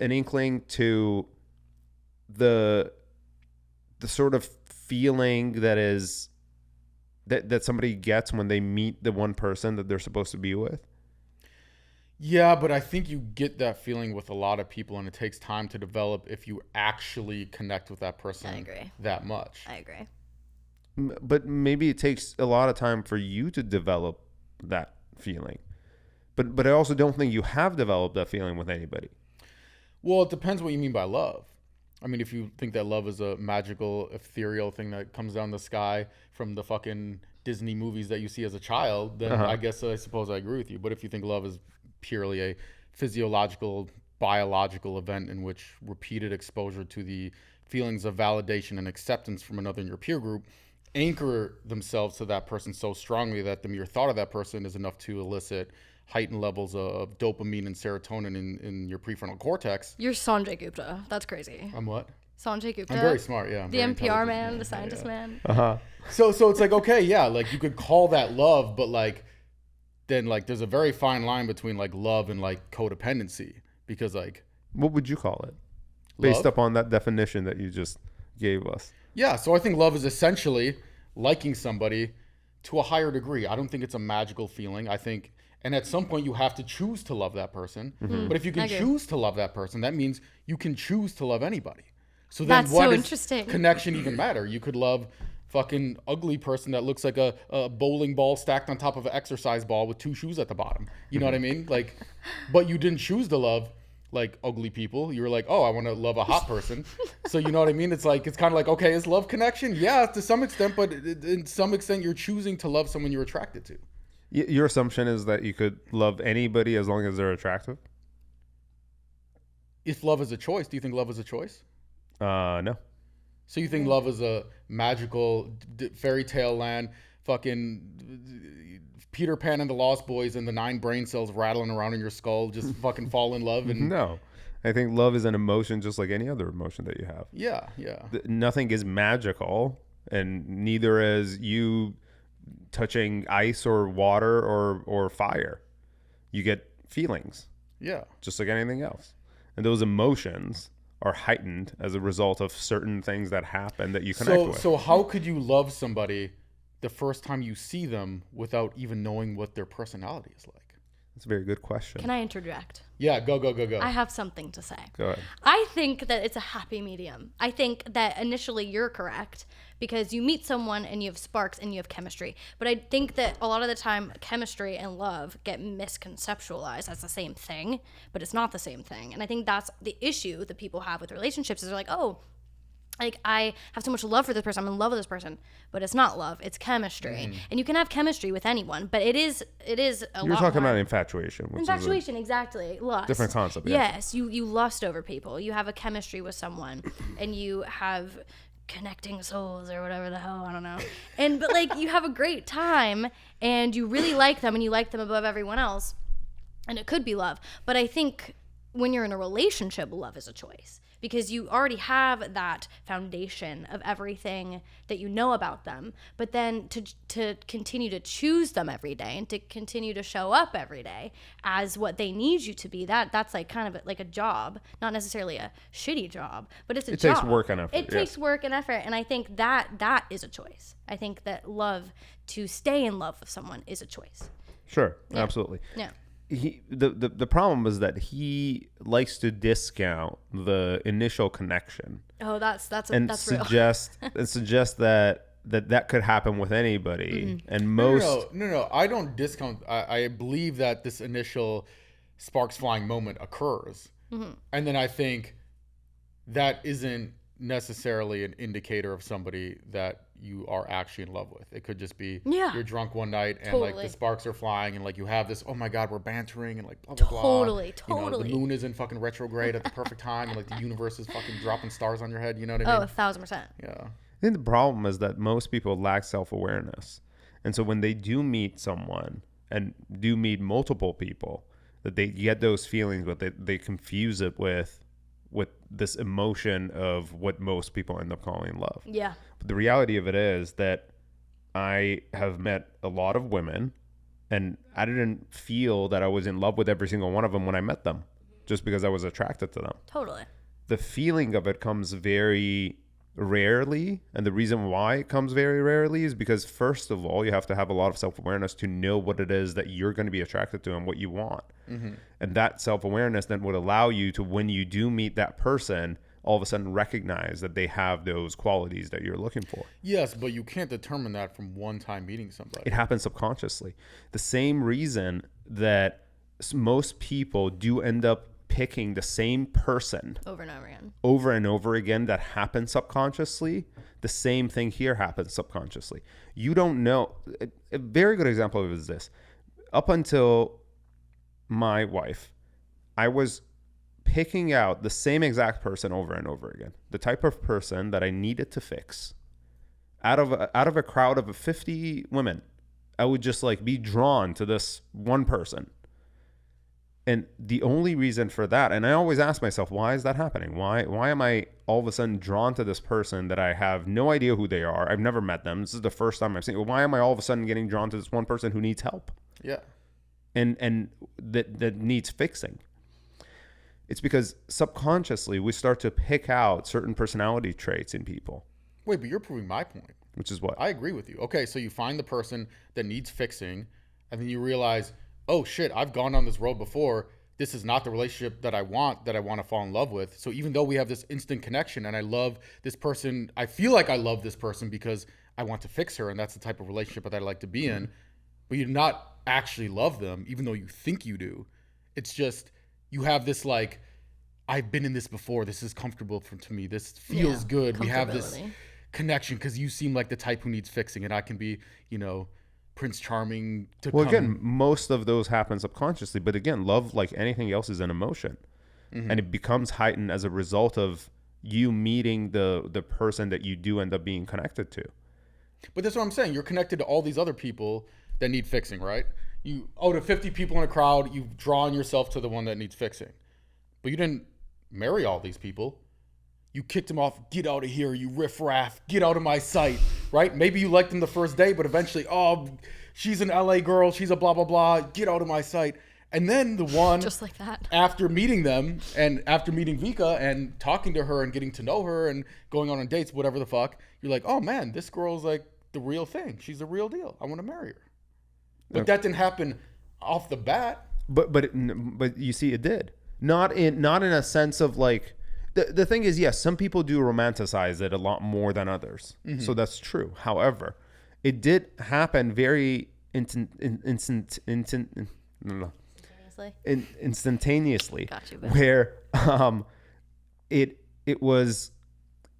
inkling to the sort of feeling that somebody gets when they meet the one person that they're supposed to be with? Yeah, but I think you get that feeling with a lot of people, and it takes time to develop if you actually connect with that person I agree. that much. I agree. But maybe it takes a lot of time for you to develop that feeling. But I also don't think you have developed that feeling with anybody. Well, it depends what you mean by love. I mean, if you think that love is a magical, ethereal thing that comes down the sky from the fucking Disney movies that you see as a child, then I suppose I agree with you. But if you think love is purely a physiological, biological event in which repeated exposure to the feelings of validation and acceptance from another in your peer group anchor themselves to that person so strongly that the mere thought of that person is enough to elicit heightened levels of dopamine and serotonin in your prefrontal cortex. You're Sanjay Gupta. That's crazy. I'm what? Sanjay Gupta. I'm very smart, yeah. I'm The very NPR intelligent. man, Yeah, the scientist man. So it's like, okay, yeah, like you could call that love, but like then like there's a very fine line between like love and like codependency, because like, What would you call it? Based love? upon that definition that you just gave us. Yeah, so I think love is essentially liking somebody to a higher degree. I don't think it's a magical feeling. I think, and at some point you have to choose to love that person. But if you can I agree. choose to love that person, that means you can choose to love anybody. So then That's what so does interesting. connection even matter? You could love fucking ugly person that looks like a bowling ball stacked on top of an exercise ball with two shoes at the bottom. You know what I mean? Like, but you didn't choose to love like ugly people. You were like, oh, I want to love a hot person. So you know what I mean? It's like, it's kind of like, okay, is love connection? Yeah, to some extent, but in some extent you're choosing to love someone you're attracted to. Your assumption is that you could love anybody as long as they're attractive? If love is a choice, do you think love is a choice? No. So you think love is a magical fairy tale land, fucking Peter Pan and the Lost Boys and the 9 brain cells rattling around in your skull, just fucking fall in love? And No. I think love is an emotion just like any other emotion that you have. yeah. Nothing is magical, and neither is you touching ice or water or fire. You get feelings Yeah. just like anything else. And those emotions are heightened as a result of certain things that happen that you connect with. So how could you love somebody the first time you see them without even knowing what their personality is like? That's a very good question. Can I interject? Yeah, go. I have something to say. Go ahead. I think that it's a happy medium. I think that initially you're correct because you meet someone and you have sparks and you have chemistry. But I think that a lot of the time chemistry and love get misconceptualized as the same thing, but it's not the same thing. And I think that's the issue that people have with relationships is they're like, oh, like I have so much love for this person, I'm in love with this person, but it's not love, it's chemistry. And you can have chemistry with anyone, but it is a lot You're talking more. about infatuation. Which Infatuation, exactly. Lust. different concept, yeah. Yes, you lust over people. You have a chemistry with someone, and you have connecting souls or whatever the hell, I don't know. But like you have a great time, and you really like them, and you like them above everyone else, and it could be love. But I think when you're in a relationship, love is a choice. Because you already have that foundation of everything that you know about them. But then to continue to choose them every day and to continue to show up every day as what they need you to be, that's like kind of like a job. Not necessarily a shitty job, but it's a job. It takes work and effort. It takes work and effort. And I think that is a choice. I think that love, to stay in love with someone, is a choice. Sure, absolutely. Yeah. the problem is that he likes to discount the initial connection. Oh, that's suggest real. and suggest that could happen with anybody. Mm-hmm. And most No. I don't discount. I believe that this initial sparks flying moment occurs, and then I think that isn't necessarily an indicator of somebody that you are actually in love with. It could just be you're drunk one night and like the sparks are flying and like you have this, oh my god, we're bantering and like blah blah blah. Totally. You know, the moon is in fucking retrograde at the perfect time and like the universe is fucking dropping stars on your head. You know what I mean? Oh, 1,000%. Yeah. I think the problem is that most people lack self-awareness. And so when they do meet someone and do meet multiple people, that they get those feelings, but they confuse it with this emotion of what most people end up calling love. Yeah. But the reality of it is that I have met a lot of women and I didn't feel that I was in love with every single one of them when I met them, just because I was attracted to them. Totally. The feeling of it comes very rarely, and the reason why it comes very rarely is because, first of all, you have to have a lot of self-awareness to know what it is that you're going to be attracted to and what you want. And that self-awareness then would allow you to, when you do meet that person, all of a sudden recognize that they have those qualities that you're looking for. Yes, but you can't determine that from one time meeting somebody. It happens subconsciously. The same reason that most people do end up picking the same person Over and over again that happens subconsciously, the same thing here happens subconsciously. You don't know. A very good example of it is this. Up until my wife, I was picking out the same exact person over and over again, the type of person that I needed to fix. Out of a crowd of 50 women, I would just like be drawn to this one person. And the only reason for that, and I always ask myself, why is that happening? Why am I all of a sudden drawn to this person that I have no idea who they are? I've never met them. This is the first time I've seen. Why am I all of a sudden getting drawn to this one person who needs help? Yeah. And that needs fixing. It's because subconsciously we start to pick out certain personality traits in people. Wait, but you're proving my point. Which is what? I agree with you. Okay, so you find the person that needs fixing, and then you realize, oh shit, I've gone down this road before. This is not the relationship that I want to fall in love with. So even though we have this instant connection and I love this person, I feel like I love this person because I want to fix her, and that's the type of relationship that I like to be in. But you do not actually love them, even though you think you do. It's just you have this like, I've been in this before. This is comfortable to me. This feels good. We have this connection because you seem like the type who needs fixing, and I can be, Prince Charming to Well, again, most of those happen subconsciously. But again, love, like anything else, is an emotion. And it becomes heightened as a result of you meeting the person that you do end up being connected to. But that's what I'm saying. You're connected to all these other people that need fixing, right? Out of 50 people in a crowd, you've drawn yourself to the one that needs fixing. But you didn't marry all these people. You kicked them off. Get out of here, you riffraff. Get out of my sight, right? Maybe you liked them the first day, but eventually, oh, she's an LA girl. She's a blah, blah, blah. Get out of my sight. And then the one, just like that, after meeting them and after meeting Vika and talking to her and getting to know her and going on dates, whatever the fuck, you're like, oh man, this girl's like the real thing. She's the real deal. I want to marry her. But that didn't happen off the bat. But you see, it did. Not in a sense of like, the thing is, yes, some people do romanticize it a lot more than others. So that's true. However, it did happen very instantaneously. Got you, where it was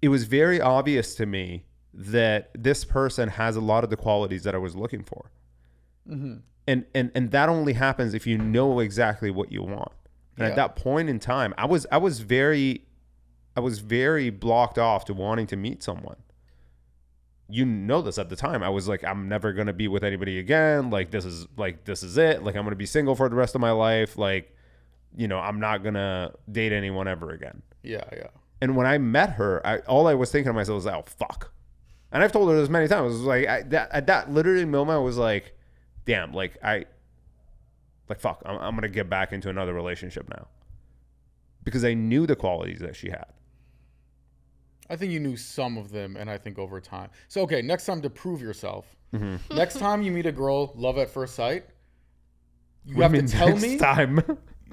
very obvious to me that this person has a lot of the qualities that I was looking for. And that only happens if you know exactly what you want. And at that point in time, I was very blocked off to wanting to meet someone. You know this at the time. I was like, I'm never gonna be with anybody again. Like this is it. Like I'm gonna be single for the rest of my life. Like, I'm not gonna date anyone ever again. Yeah. And when I met her, all I was thinking to myself was, oh fuck. And I've told her this many times. It was like at that literally moment, I was like, damn, fuck, I'm going to get back into another relationship now. Because I knew the qualities that she had. I think you knew some of them, and I think over time. So, okay, next time to prove yourself. Next time you meet a girl, love at first sight, You have to tell next me. Time.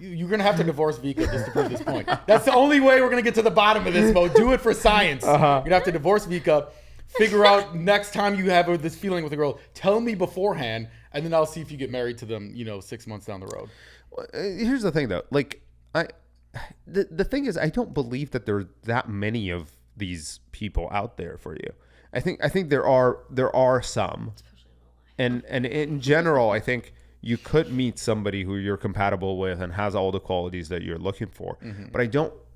You're going to have to divorce Vika just to prove this point. That's the only way we're going to get to the bottom of this, Mo. Do it for science. You're going to have to divorce Vika. Figure out next time you have this feeling with a girl, tell me beforehand, and then I'll see if you get married to them, 6 months down the road. Well, here's the thing, though. Like, the thing is, I don't believe that there are that many of these people out there for you. I think there are some, and in general, I think you could meet somebody who you're compatible with and has all the qualities that you're looking for. Mm-hmm. But I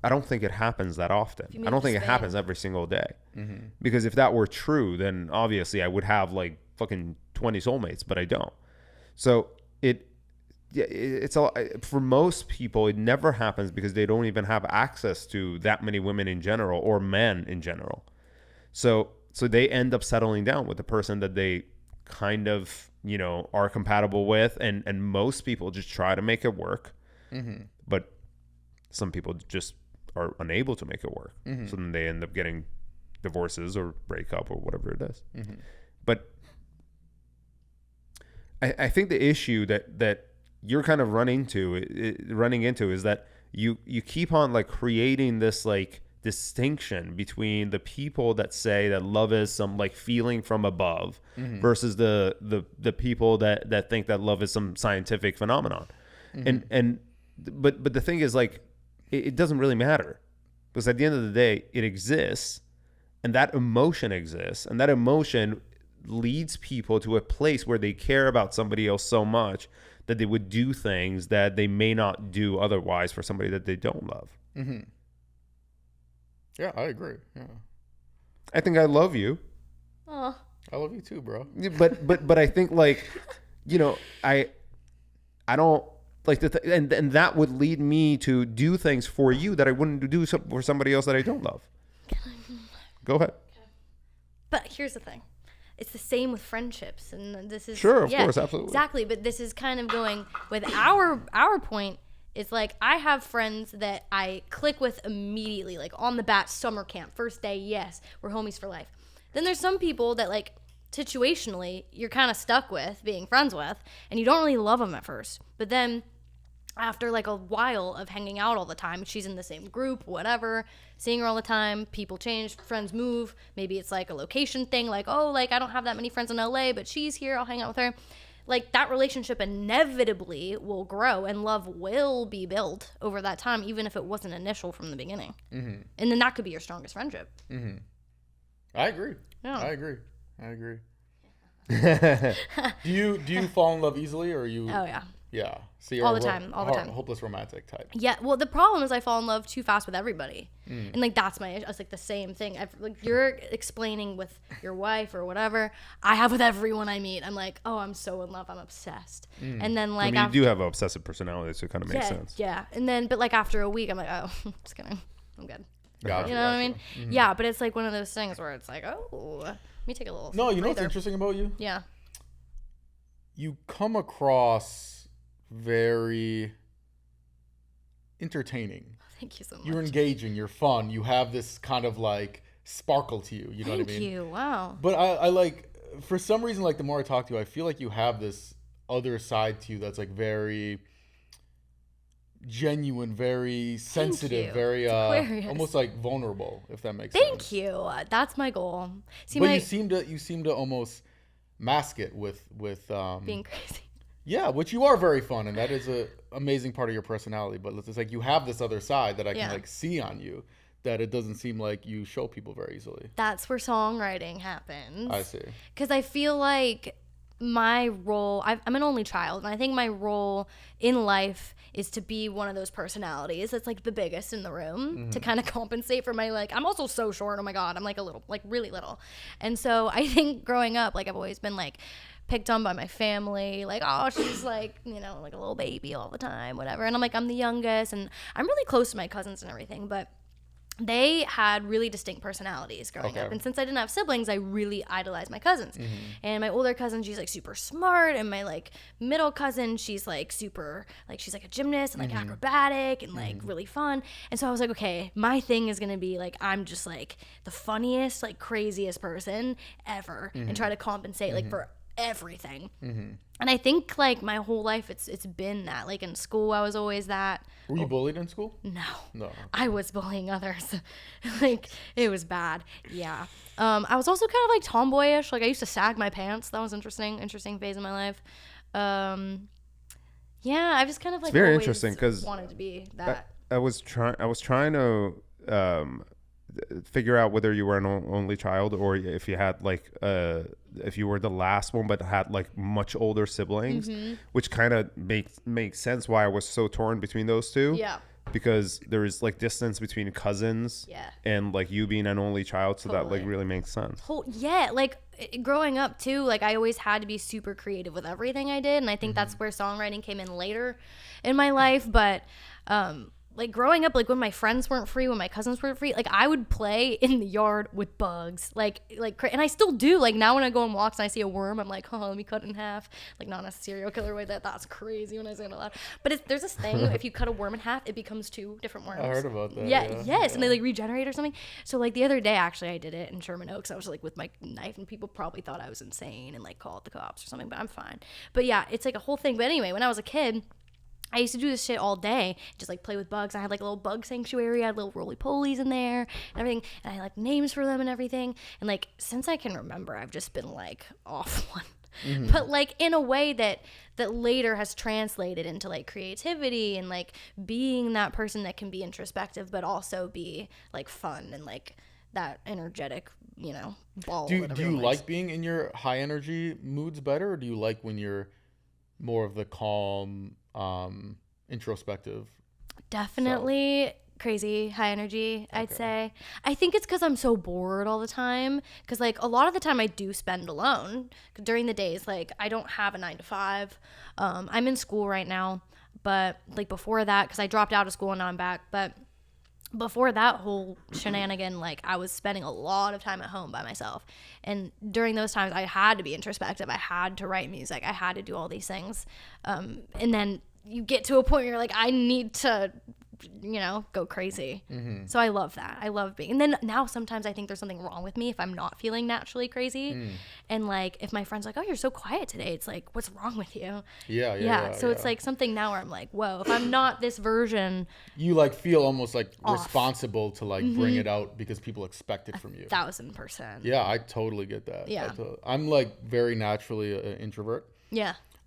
don't think it happens that often. I don't think it happens every single day. Mm-hmm. Because if that were true, then obviously I would have like fucking 20 soulmates, but I don't. So it's for most people, it never happens because they don't even have access to that many women in general or men in general. So they end up settling down with the person that they kind of, are compatible with. And most people just try to make it work. Mm-hmm. But some people just are unable to make it work. Mm-hmm. So then they end up getting divorces or breakup or whatever it is. Mm-hmm. But I think the issue that you're kind of running into is that you keep on like creating this like distinction between the people that say that love is some like feeling from above mm-hmm. versus the people that think that love is some scientific phenomenon. Mm-hmm. But the thing is, like, it doesn't really matter, because at the end of the day, it exists, and that emotion exists, and that emotion leads people to a place where they care about somebody else so much that they would do things that they may not do otherwise for somebody that they don't love. Mm-hmm. Yeah, I agree. Yeah, I think I love you. Oh, I love you too, bro. But I think, like, I don't like and that would lead me to do things for you that I wouldn't do for somebody else that I don't love. Go ahead. But here's the thing. It's the same with friendships, and this is sure, of course, absolutely, exactly. But this is kind of going with our point. It's like I have friends that I click with immediately, like on the bat, summer camp, first day, yes, we're homies for life. Then there's some people that, like, situationally you're kind of stuck with being friends with, and you don't really love them at first, but then after like a while of hanging out all the time, she's in the same group, whatever, seeing her all the time, people change, friends move, maybe it's like a location thing, like, oh, like I don't have that many friends in LA, but she's here, I'll hang out with her. Like, that relationship inevitably will grow, and love will be built over that time, even if it wasn't initial from the beginning. Mm-hmm. And then that could be your strongest friendship. Mm-hmm. I agree. Yeah. I agree. Do you fall in love easily, or are you? Oh yeah. Yeah. So you're all the time. hopeless romantic type. Yeah. Well, the problem is I fall in love too fast with everybody, and like that's my. It's like the same thing. Like you're explaining with your wife or whatever. I have with everyone I meet. I'm like, oh, I'm so in love. I'm obsessed. And then like you do have an obsessive personality, so it kind of makes sense. Yeah. And then, but like after a week, I'm like, oh, I'm just kidding. I'm good. Gotcha, you know what I mean? Mm-hmm. Yeah. But it's like one of those things where it's like, oh, let me take a little. No, you know what's interesting about you? Yeah. You come across very entertaining. Thank you so much. You're engaging, you're fun, you have this kind of like sparkle to you, you know what I mean? Thank you. Wow. But I like, for some reason, like the more I talk to you, I feel like you have this other side to you that's like very genuine, very sensitive, very almost like vulnerable, if that makes sense. Thank you. That's my goal. See, but you seem to almost mask it with being crazy. Yeah, which you are very fun, and that is a amazing part of your personality. But it's like you have this other side that I can like see on you, that it doesn't seem like you show people very easily. That's where songwriting happens. I see. Because I feel like my role, I'm an only child, and I think my role in life is to be one of those personalities that's like the biggest in the room, to kind of compensate for my, like, I'm also so short, oh my god, I'm like a little, like really little. And so I think growing up, like, I've always been like picked on by my family, like, oh, she's like, like a little baby all the time, whatever. And I'm like, I'm the youngest, and I'm really close to my cousins and everything, but they had really distinct personalities growing up. And since I didn't have siblings, I really idolized my cousins. And my older cousin, she's like super smart. And my like middle cousin, she's like super, like she's like a gymnast and like acrobatic and like really fun. And so I was like, okay, my thing is going to be like, I'm just like the funniest, like craziest person ever, and try to compensate like for everything. And I think like my whole life it's been that. Like in school I was always that. Were you bullied in school? No. I was bullying others. Like it was bad. Yeah. I was also kind of like tomboyish. Like I used to sag my pants. That was interesting phase in my life. Yeah, I just kind of like very always interesting because wanted to be that. I was trying to figure out whether you were an only child or if you had like if you were the last one but had like much older siblings, which kind of makes sense why I was so torn between those two. Yeah. Because there is like distance between cousins and like you being an only child, so that like really makes sense. Yeah, like growing up too, like I always had to be super creative with everything I did, and I think that's where songwriting came in later in my life. But like growing up, like when my friends weren't free, when my cousins weren't free, like I would play in the yard with bugs, like, and I still do. Like now when I go on walks and I see a worm, I'm like, oh, let me cut it in half. Like not in a serial killer way. That's crazy when I say it out loud. But there's this thing, if you cut a worm in half, it becomes 2 different worms. I heard about that. Yes, and they like regenerate or something. So like the other day, actually, I did it in Sherman Oaks. I was like with my knife, and people probably thought I was insane and like called the cops or something. But I'm fine. But yeah, it's like a whole thing. But anyway, when I was a kid, I used to do this shit all day, just like play with bugs. I had like a little bug sanctuary. I had little roly-polies in there and everything. And I had like names for them and everything. And like, since I can remember, I've just been like off one. But like in a way that later has translated into like creativity and like being that person that can be introspective, but also be like fun and like that energetic, ball. Do you like being in your high energy moods better, or do you like when you're more of the calm, introspective? Definitely crazy high energy, I'd say. I think it's because I'm so bored all the time, because like a lot of the time I do spend alone during the days. Like I don't have a 9 to 5. I'm in school right now, but like before that, because I dropped out of school and now I'm back, but before that whole shenanigan, like I was spending a lot of time at home by myself, and during those times I had to be introspective. I had to write music. I had to do all these things, and then you get to a point where you're like, I need to go crazy. So I love that. I love being, and then now sometimes I think there's something wrong with me if I'm not feeling naturally crazy. And like if my friend's like, oh, you're so quiet today, it's like, what's wrong with you? So it's like something now where I'm like, whoa, if I'm not this version, you like feel almost like responsible to like bring it out because people expect it from you. 1000%. Yeah, I totally get that. I'm like very naturally an introvert.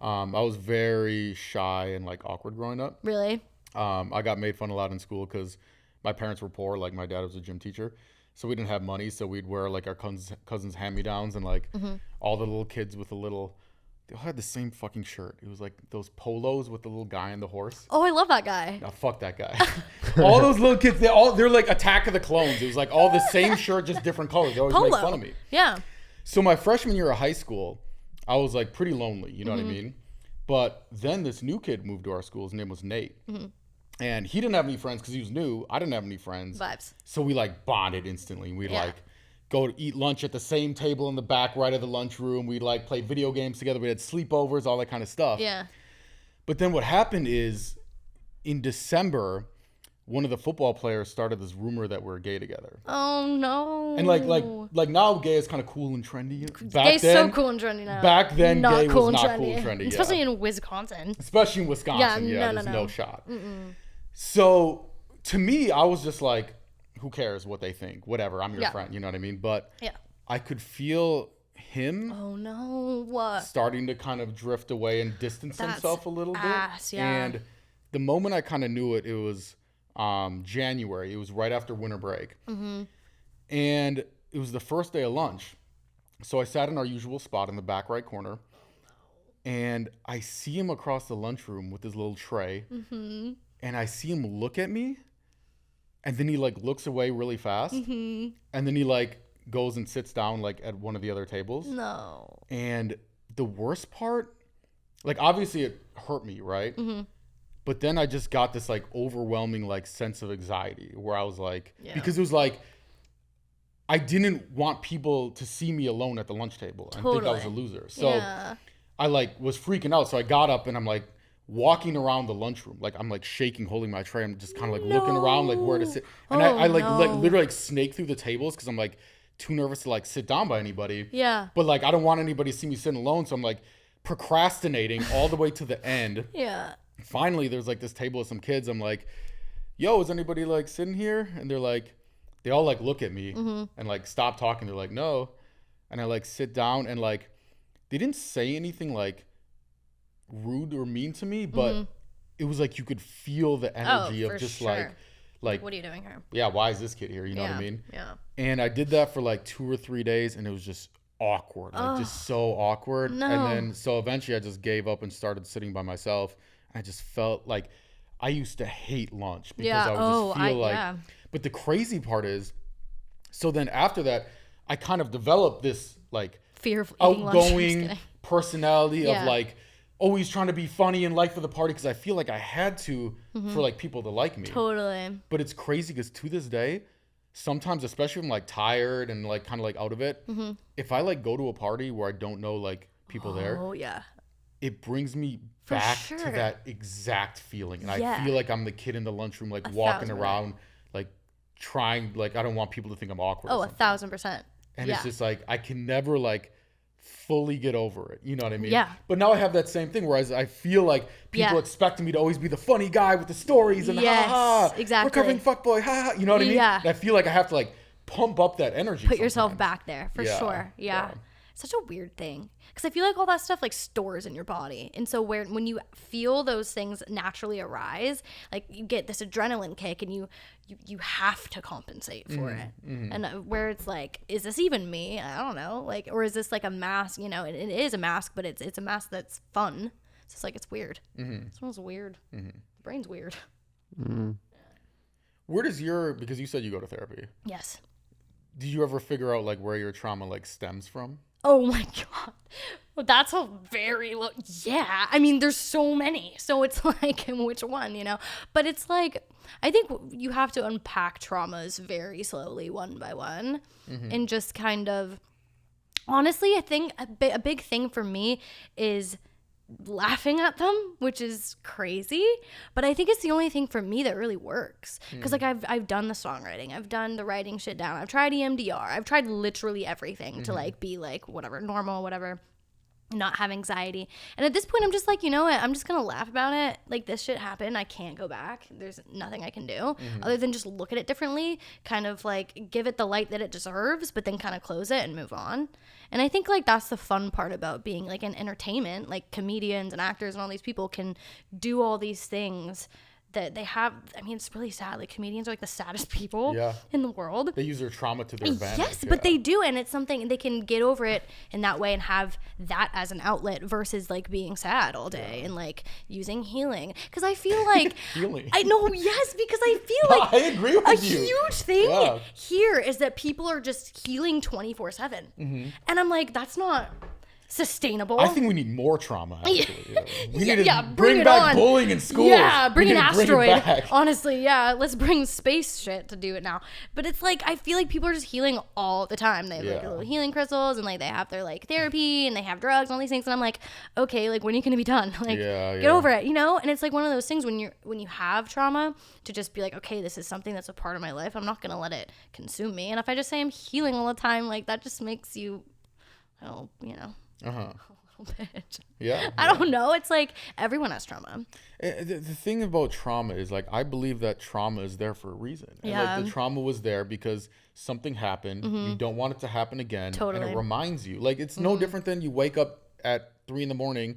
I was very shy and like awkward growing up. Really? I got made fun a lot in school because my parents were poor. Like my dad was a gym teacher, so we didn't have money. So we'd wear like our cousins' hand-me-downs, and like all the little kids with they all had the same fucking shirt. It was like those polos with the little guy and the horse. Oh, I love that guy. No, fuck that guy. All those little kids, they're like Attack of the Clones. It was like all the same shirt, just different colors. They always make fun of me. Yeah. So my freshman year of high school, I was like pretty lonely. You know what I mean? But then this new kid moved to our school. His name was Nate. And he didn't have any friends because he was new. I didn't have any friends. Vibes. So we like bonded instantly. We'd like go to eat lunch at the same table in the back right of the lunchroom. We'd like play video games together. We had sleepovers, all that kind of stuff. Yeah. But then what happened is in December, one of the football players started this rumor that we're gay together. Oh no. And like now gay is kind of cool and trendy. Gay's so cool and trendy now. Back then not gay cool was and not trendy. cool and trendy. Especially in Wisconsin. Especially in Wisconsin. There's no shot. So to me, I was just like, who cares what they think? Whatever, I'm your friend, you know what I mean? But I could feel him starting to kind of drift away and distance himself a little bit. And the moment I kind of knew it, it was January. It was right after winter break. And it was the first day of lunch. So I sat in our usual spot in the back right corner. And I see him across the lunchroom with his little tray. And I see him look at me, and then he like looks away really fast, and then he like goes and sits down like at one of the other tables. No. And the worst part, like obviously it hurt me, right? But then I just got this like overwhelming like sense of anxiety where I was like, because it was like I didn't want people to see me alone at the lunch table and think I was a loser. So I like was freaking out. So I got up and I'm like walking around the lunchroom, like I'm like shaking, holding my tray. I'm just kind of like looking around, like where to sit. And I like literally like snake through the tables because I'm like too nervous to like sit down by anybody. Yeah. But like, I don't want anybody to see me sitting alone. So I'm like procrastinating all the way to the end. Yeah. Finally, there's like this table of some kids. I'm like, yo, is anybody like sitting here? And they're like, they all like look at me and like stop talking. They're like, no. And I like sit down and like, they didn't say anything like rude or mean to me, but it was like you could feel the energy of just like what are you doing here? Yeah, why is this kid here? You know what I mean? Yeah. And I did that for like 2 or 3 days, and it was just awkward, like just so awkward. No. And then so eventually I just gave up and started sitting by myself. And I just felt like I used to hate lunch because I would just feel like. But the crazy part is, so then after that, I kind of developed this like fear of eating outgoing lunch. personality of like always trying to be funny and life of the party, because I feel like I had to for like people to like me. Totally. But it's crazy because to this day, sometimes, especially if I'm like tired and like kind of like out of it, if I like go to a party where I don't know like people there, it brings me back to that exact feeling. And I feel like I'm the kid in the lunchroom, like walking around, like trying, like I don't want people to think I'm awkward. 1,000%. And it's just like, I can never like fully get over it. You know what I mean? Yeah. But now I have that same thing, whereas I feel like people expecting me to always be the funny guy with the stories and exactly. recovering fuckboy, ha ha. You know what I mean? Yeah. And I feel like I have to like pump up that energy. Put yourself back there for sure. Yeah. Such a weird thing, because I feel like all that stuff like stores in your body, and so when you feel those things naturally arise, like you get this adrenaline kick, and you have to compensate for it. And where it's like, is this even me? I don't know, like, or is this like a mask? You know, it is a mask, but it's a mask that's fun. It's just like, it's weird. It smells weird. The brain's weird. Where does because you said you go to therapy? Yes. Did you ever figure out like where your trauma like stems from? Oh my God. Well, that's a very I mean, there's so many. So it's like, which one, you know? But it's like, I think you have to unpack traumas very slowly, one by one, and just kind of, honestly, I think a big thing for me is laughing at them, which is crazy, but I think it's the only thing for me that really works, because like I've done the songwriting, I've done the writing shit down, I've tried EMDR, I've tried literally everything to like be like whatever, normal, whatever, not have anxiety. And at this point, I'm just like, you know what? I'm just going to laugh about it. Like, this shit happened. I can't go back. There's nothing I can do other than just look at it differently, kind of like give it the light that it deserves, but then kind of close it and move on. And I think like that's the fun part about being like in entertainment, like comedians and actors and all these people can do all these things that they have. I mean, it's really sad. Like, comedians are like the saddest people in the world. They use their trauma to their advantage. Yes, but they do, and it's something they can get over it in that way and have that as an outlet versus like being sad all day and like using healing. Because I feel like healing. I know, yes, because I feel like I agree with you. A huge thing here is that people are just healing 24/7, and I'm like, that's not sustainable. I think we need more trauma, actually. We need to bring back bullying in schools. Yeah, bring an asteroid. Bring honestly, let's bring space shit to do it now. But it's like, I feel like people are just healing all the time. They have like little healing crystals, and like they have their like therapy, and they have drugs and all these things. And I'm like, okay, like when are you gonna be done? Like, get over it, you know? And it's like one of those things when you have trauma, to just be like, okay, this is something that's a part of my life. I'm not gonna let it consume me. And if I just say I'm healing all the time, like that just makes you, you know. A little bit. I don't know. It's like everyone has trauma. The thing about trauma is like, I believe that trauma is there for a reason. And like the trauma was there because something happened. You don't want it to happen again. Totally. And it reminds you. Like, it's no different than you wake up at 3 a.m,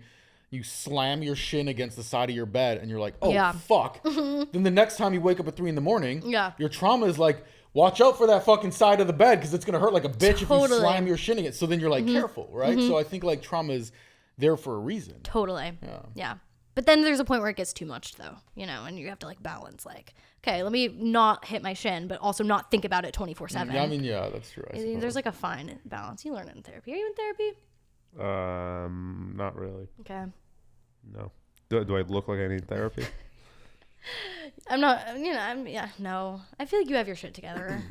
you slam your shin against the side of your bed, and you're like, oh, fuck. Then the next time you wake up at 3 a.m, your trauma is like, watch out for that fucking side of the bed, because it's going to hurt like a bitch if you slam your shin against it. So then you're like, careful, right? So I think like trauma is there for a reason. Totally. Yeah. But then there's a point where it gets too much, though, you know, and you have to like balance, like, okay, let me not hit my shin, but also not think about it 24/7. I mean, that's true. There's like a fine balance. You learn it in therapy. Are you in therapy? Not really. Okay. No. Do I look like I need therapy? I'm not, no. I feel like you have your shit together.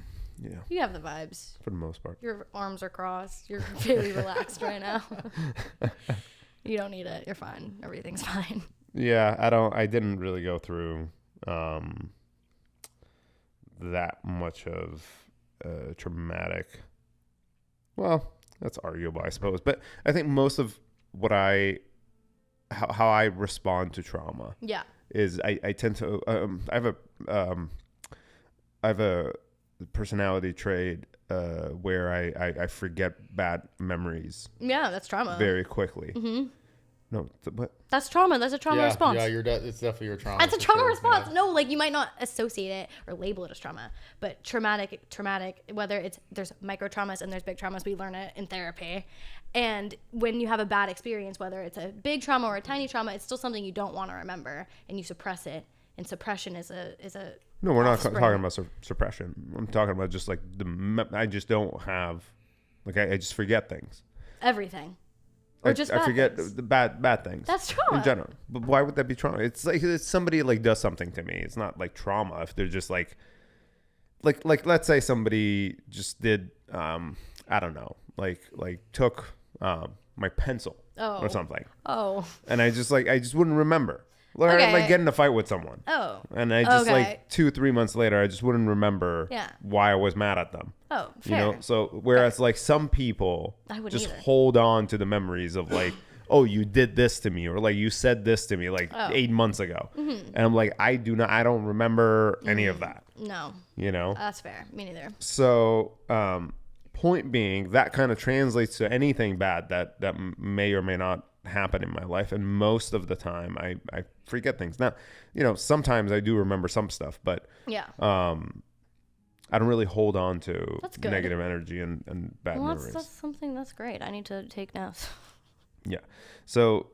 Yeah. You have the vibes. For the most part. Your arms are crossed. You're very relaxed right now. You don't need it. You're fine. Everything's fine. Yeah, I didn't really go through that much of a traumatic well, that's arguable, I suppose. But I think most of what how I respond to trauma is I tend to, I have a personality trait where I forget bad memories. Yeah, that's trauma. Very quickly. Mm-hmm. No, what? That's trauma. That's a trauma response. Yeah, it's definitely your trauma. That's a trauma response. Yeah. No, like you might not associate it or label it as trauma, but traumatic, whether there's micro traumas and there's big traumas, we learn it in therapy. And when you have a bad experience, whether it's a big trauma or a tiny trauma, it's still something you don't want to remember and you suppress it. And suppression is a No, we're not offspring. talking about suppression. I'm talking about just like I just don't have, like I just forget things. Everything. Or just I bad forget things. the bad things. That's trauma. In general. But why would that be trauma? It's like it's somebody like does something to me. It's not like trauma if they're just like let's say somebody just did I don't know, like took my pencil or something. Oh. And I just wouldn't remember. Like get in a fight with someone. Oh. And I just like 2-3 months later, I just wouldn't remember why I was mad at them. Oh, fair. You know, so whereas like some people just hold on to the memories of like, oh, you did this to me, or like you said this to me like 8 months ago. Mm-hmm. And I'm like, I don't remember any of that. No. You know? That's fair. Me neither. So, point being, that kind of translates to anything bad that may or may not happen in my life, and most of the time I forget things. Now, you know, sometimes I do remember some stuff, but I don't really hold on to negative energy and bad memories. That's something that's great. I need to take notes. Yeah. So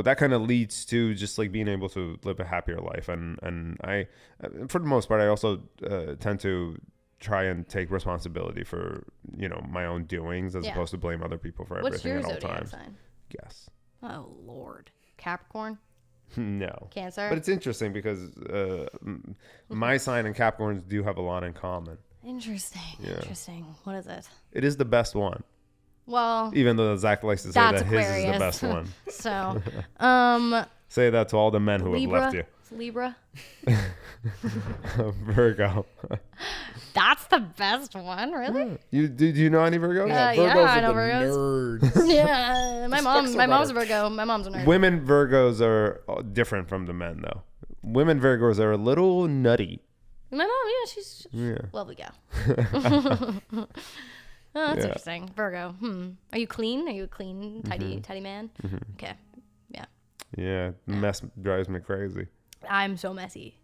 that kind of leads to just like being able to live a happier life, and I, for the most part, I also tend to try and take responsibility for, you know, my own doings as opposed to blame other people for everything at all times. Sign? Guess. Oh Lord, Capricorn. No. Cancer. But it's interesting because my sign and Capricorns do have a lot in common. Interesting. Yeah. Interesting. What is it? It is the best one. Well, even though Zach likes to say that his is the best one. So, say that to all the men who have left you. It's Libra. Virgo. That's the best one, really? Yeah. Do you know any Virgos? Virgos I know are Virgos. Nerds. Yeah, my mom's a Virgo. My mom's a nerd. Women Virgos are different from the men, though. Women Virgos are a little nutty. My mom, she's lovely gal. Oh, that's interesting. Virgo. Are you clean? Are you a clean, tidy man? Mm-hmm. Okay. Yeah. Yeah. Mess drives me crazy. I'm so messy.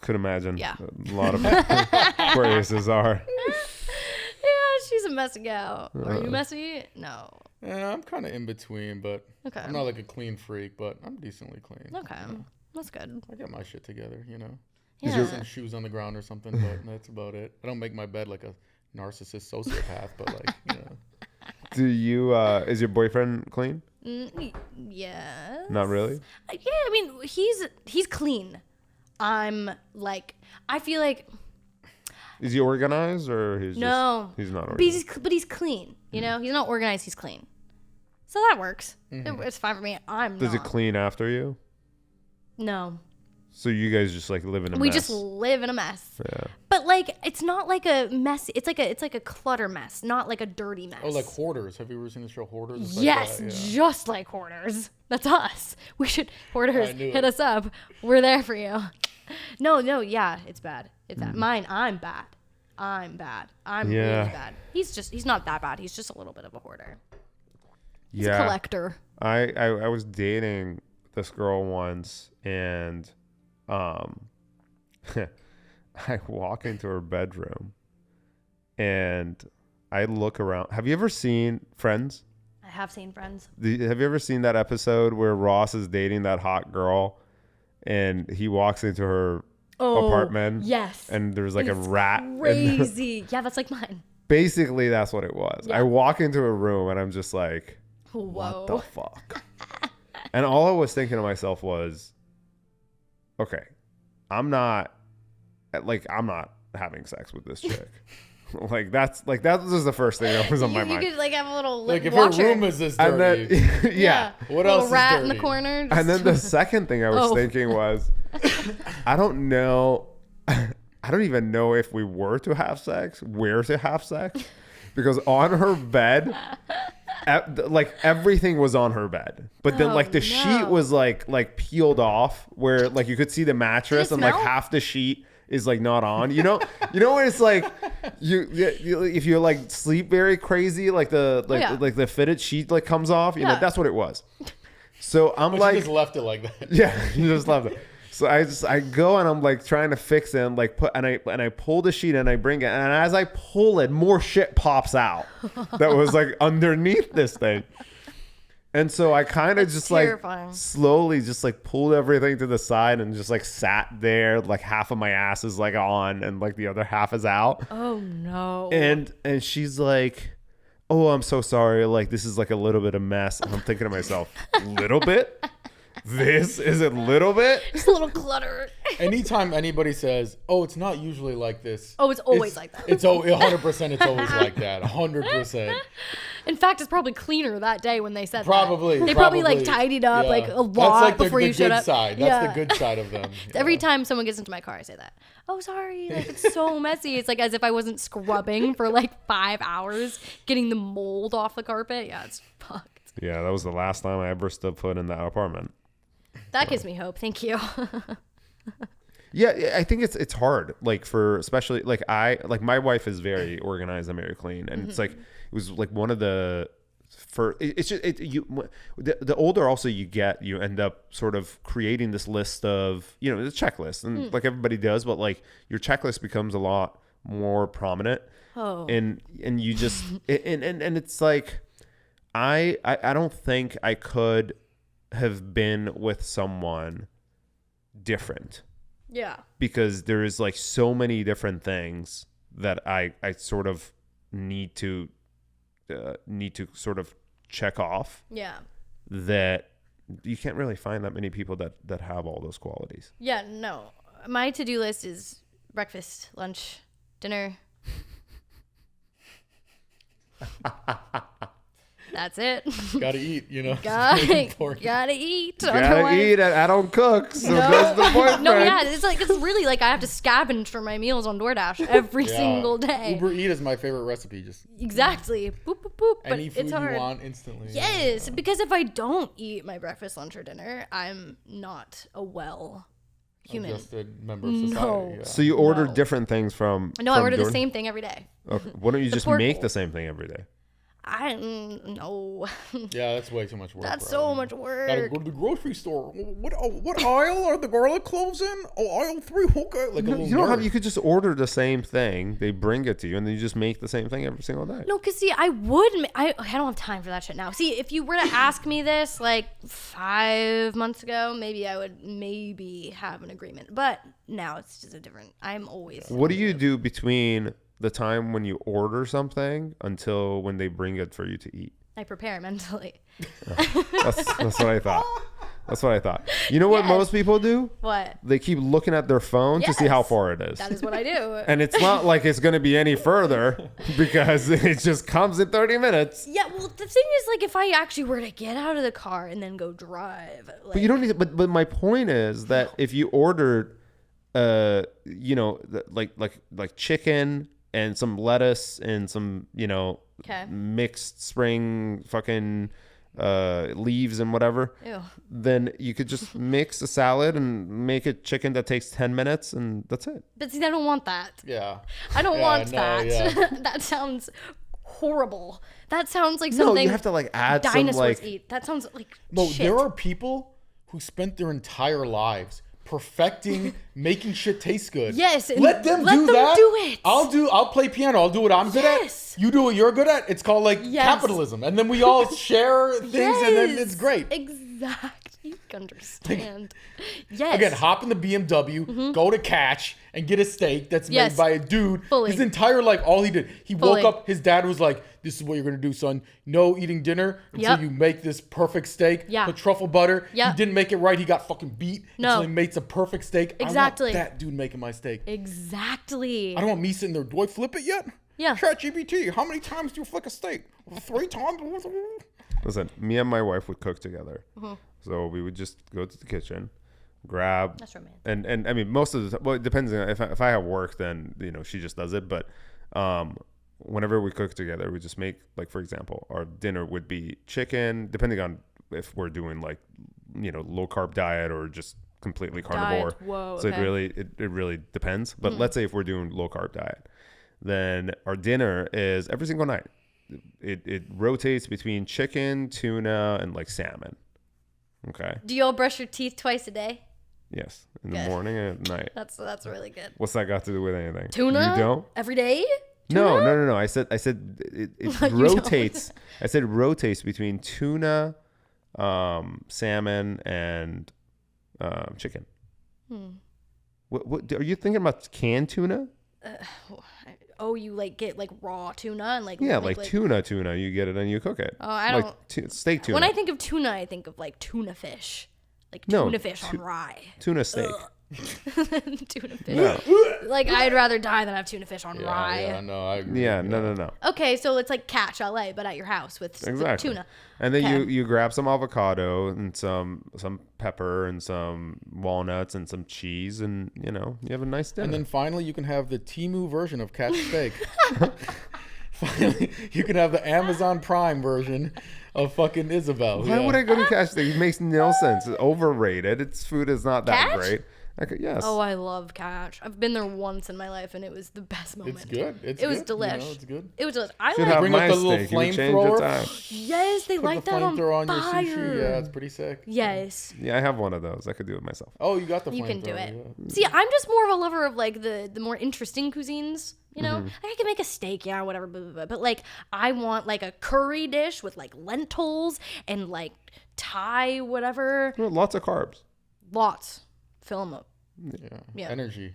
Could imagine. Yeah. A lot of Aquariuses are. Yeah, she's a messy gal. Are you messy? No. Yeah, I'm kind of in between, but I'm not like a clean freak, but I'm decently clean. Okay. That's good. I got my shit together, you know. Yeah. There's some shoes on the ground or something, but that's about it. I don't make my bed like a narcissist sociopath, but like, you know. Do you is your boyfriend clean? Yes. Not really? Yeah, I mean, he's clean. I'm like, I feel like, is he organized or he's not organized? But he's clean, you know? He's not organized, he's clean. So that works. It's fine for me. Does it clean after you? No. So you guys just like live in a mess. We just live in a mess. Yeah. But like, it's not like a mess. It's like a clutter mess, not like a dirty mess. Oh, like Hoarders. Have you ever seen the show Hoarders? It's yes, like just like Hoarders. That's us. We should, Hoarders, hit us up. We're there for you. No, yeah, it's bad. It's bad. Mine, I'm bad. I'm really bad. He's not that bad. He's just a little bit of a hoarder. He's a collector. I was dating this girl once, and I walk into her bedroom and I look around. Have you ever seen Friends? I have seen Friends. Have you ever seen that episode where Ross is dating that hot girl and he walks into her apartment? Yes. And there's like a rat. Crazy. Yeah, that's like mine. Basically, that's what it was. Yeah. I walk into a room and I'm just like, whoa. What the fuck? And all I was thinking to myself was, okay, I'm not having sex with this chick. that was just the first thing that was on my mind. You could like have a little like if watcher. her room is this dirty. And then, yeah. What else is rat dirty? in the corner. And then the second thing I was thinking was, I don't know. I don't even know if we were to have sex, where to have sex. because on her bed, like everything was on her bed, but then like the sheet was like peeled off, where like you could see the mattress and like half the sheet is like not on. You know when it's like you if you're like sleep very crazy, like like the fitted sheet like comes off. You know, that's what it was. So I'm like, you just left it like that. Yeah, you just left it. So I go and I'm like trying to fix it and like I pull the sheet and I bring it, and as I pull it, more shit pops out that was like underneath this thing. And so I kind of just terrifying. Like slowly just like pulled everything to the side and just like sat there, like half of my ass is like on and like the other half is out. Oh no. And she's like, "Oh, I'm so sorry. Like this is like a little bit of mess." And I'm thinking to myself, little bit? This is a little bit? Just a little clutter. Anytime anybody says, "Oh, it's not usually like this." Oh, it's always like that. It's 100%. It's always like that. 100%. In fact, it's probably cleaner that day when they said probably, that. They probably like tidied up like a lot like before you showed up. That's the good side of them. Every time someone gets into my car, I say that. "Oh, sorry, like, it's so messy." It's like as if I wasn't scrubbing for like 5 hours, getting the mold off the carpet. Yeah, it's fucked. Yeah, that was the last time I ever stood foot in that apartment. That gives me hope. Thank you. Yeah, I think it's hard, like for especially like my wife is very organized and very clean, and it's like it was like one of the first. It's just the older also you get, you end up sort of creating this list of the checklist, and like everybody does, but like your checklist becomes a lot more prominent. Oh, and you just and it's like I don't think I could have been with someone different. Yeah. Because there is like so many different things that I sort of need to sort of check off. Yeah. That you can't really find that many people that have all those qualities. Yeah, no. My to-do list is breakfast, lunch, dinner. That's it. Gotta eat, Gotta eat. Gotta eat. I don't cook, so that's the point. No, yeah, it's really like I have to scavenge for my meals on DoorDash every single day. Uber Eat is my favorite recipe. Just exactly, boop boop boop. Any but food it's hard. You want instantly. Yes, because if I don't eat my breakfast, lunch, or dinner, I'm not a human. Adjusted member of society. No. Yeah. So you order different things from? No, I order the same thing every day. Okay. Why don't you just make the same thing every day? I don't know. Yeah, that's way too much work. That's so much work. Gotta go to the grocery store. What aisle are the garlic cloves in? Oh, aisle 3. Okay, like a little you don't have. You could just order the same thing. They bring it to you, and then you just make the same thing every single day. No, because see, I don't have time for that shit now. See, if you were to ask me this like 5 months ago, maybe I would have an agreement. But now it's just I'm always. What do you do between the time when you order something until when they bring it for you to eat? I prepare mentally. That's what I thought. That's what I thought. You know what most people do? What? They keep looking at their phone to see how far it is. That is what I do. And it's not like it's going to be any further because it just comes in 30 minutes. Yeah, well, the thing is, like, if I actually were to get out of the car and then go drive. Like, but you don't need to, but my point is that if you ordered, like chicken and some lettuce and some, mixed spring fucking leaves and whatever. Ew. Then you could just mix a salad and make a chicken that takes 10 minutes and that's it. But see, I don't want that. Yeah. I don't want that. Yeah. That sounds horrible. That sounds like something. No, you have to like add dinosaurs some like. Eat. That sounds like shit. There are people who spent their entire lives perfecting making shit taste good. Yes, let them do it. I'll play piano. I'll do what I'm good at. You do what you're good at. It's called like capitalism, and then we all share things, and then it's great. Exactly. You understand. Yes. Again, hop in the BMW, go to Catch, and get a steak that's made by a dude. Fully. His entire life, all he did, he woke up. His dad was like, "This is what you're gonna do, son. No eating dinner until you make this perfect steak. Put truffle butter. He didn't make it right. He got fucking beat until he makes a perfect steak. Exactly. I want that dude making my steak. Exactly. I don't want me sitting there. Do I flip it yet? Yeah. ChatGPT. How many times do you flick a steak? 3 times. Listen, me and my wife would cook together. So we would just go to the kitchen, grab. That's romantic. And I mean, most of the time, well, it depends. If I have work, then she just does it. But whenever we cook together, we just make, like, for example, our dinner would be chicken, depending on if we're doing like, low carb diet or just completely carnivore. Whoa, so okay. it really depends. But let's say if we're doing low carb diet, then our dinner is every single night. It rotates between chicken, tuna, and like salmon. Okay. Do you all brush your teeth twice a day? Yes, in the morning and at night. That's really good. What's that got to do with anything? Tuna? You don't? Every day? No, Tuna? no. I said it You rotates. I said rotates between tuna, salmon, and chicken. What are you thinking about? Canned tuna? You like get like raw tuna and like like tuna. You get it and you cook it. Oh, I like don't. Steak tuna. When I think of tuna, I think of like tuna fish, like tuna fish on rye. Tuna steak. Tuna fish. No. Like I'd rather die than have tuna fish on rye. Yeah, no, I agree. Yeah, no. Okay, so it's like Catch LA, but at your house with tuna. And then Okay. you grab some avocado and some pepper and some walnuts and some cheese, and you have a nice dinner. And then finally, you can have the Temu version of Catch Steak. Finally, you can have the Amazon Prime version of fucking Isabel. Why would I go to Catch Steak? It makes no sense. It's overrated. Its food is not that Catch? great. Yes. Oh, I love Catch. I've been there once in my life, and it was the best moment. It's good. It was delish. It's good. It was delicious. I Should like. have Bring my up the little steak. You would change your flamethrower. time. Yes, they Put like the that on flamethrower on fire. your sushi. Yeah, it's pretty sick. Yes. Yeah, I have one of those. I could do it myself. Oh, you got the flamethrower. You can do it. Yeah. See, I'm just more of a lover of like the more interesting cuisines. Mm-hmm. Like I can make a steak, whatever, blah, blah, blah. But like I want like a curry dish with like lentils and like Thai whatever. Well, lots of carbs. Lots. Fill them up. Yeah. Energy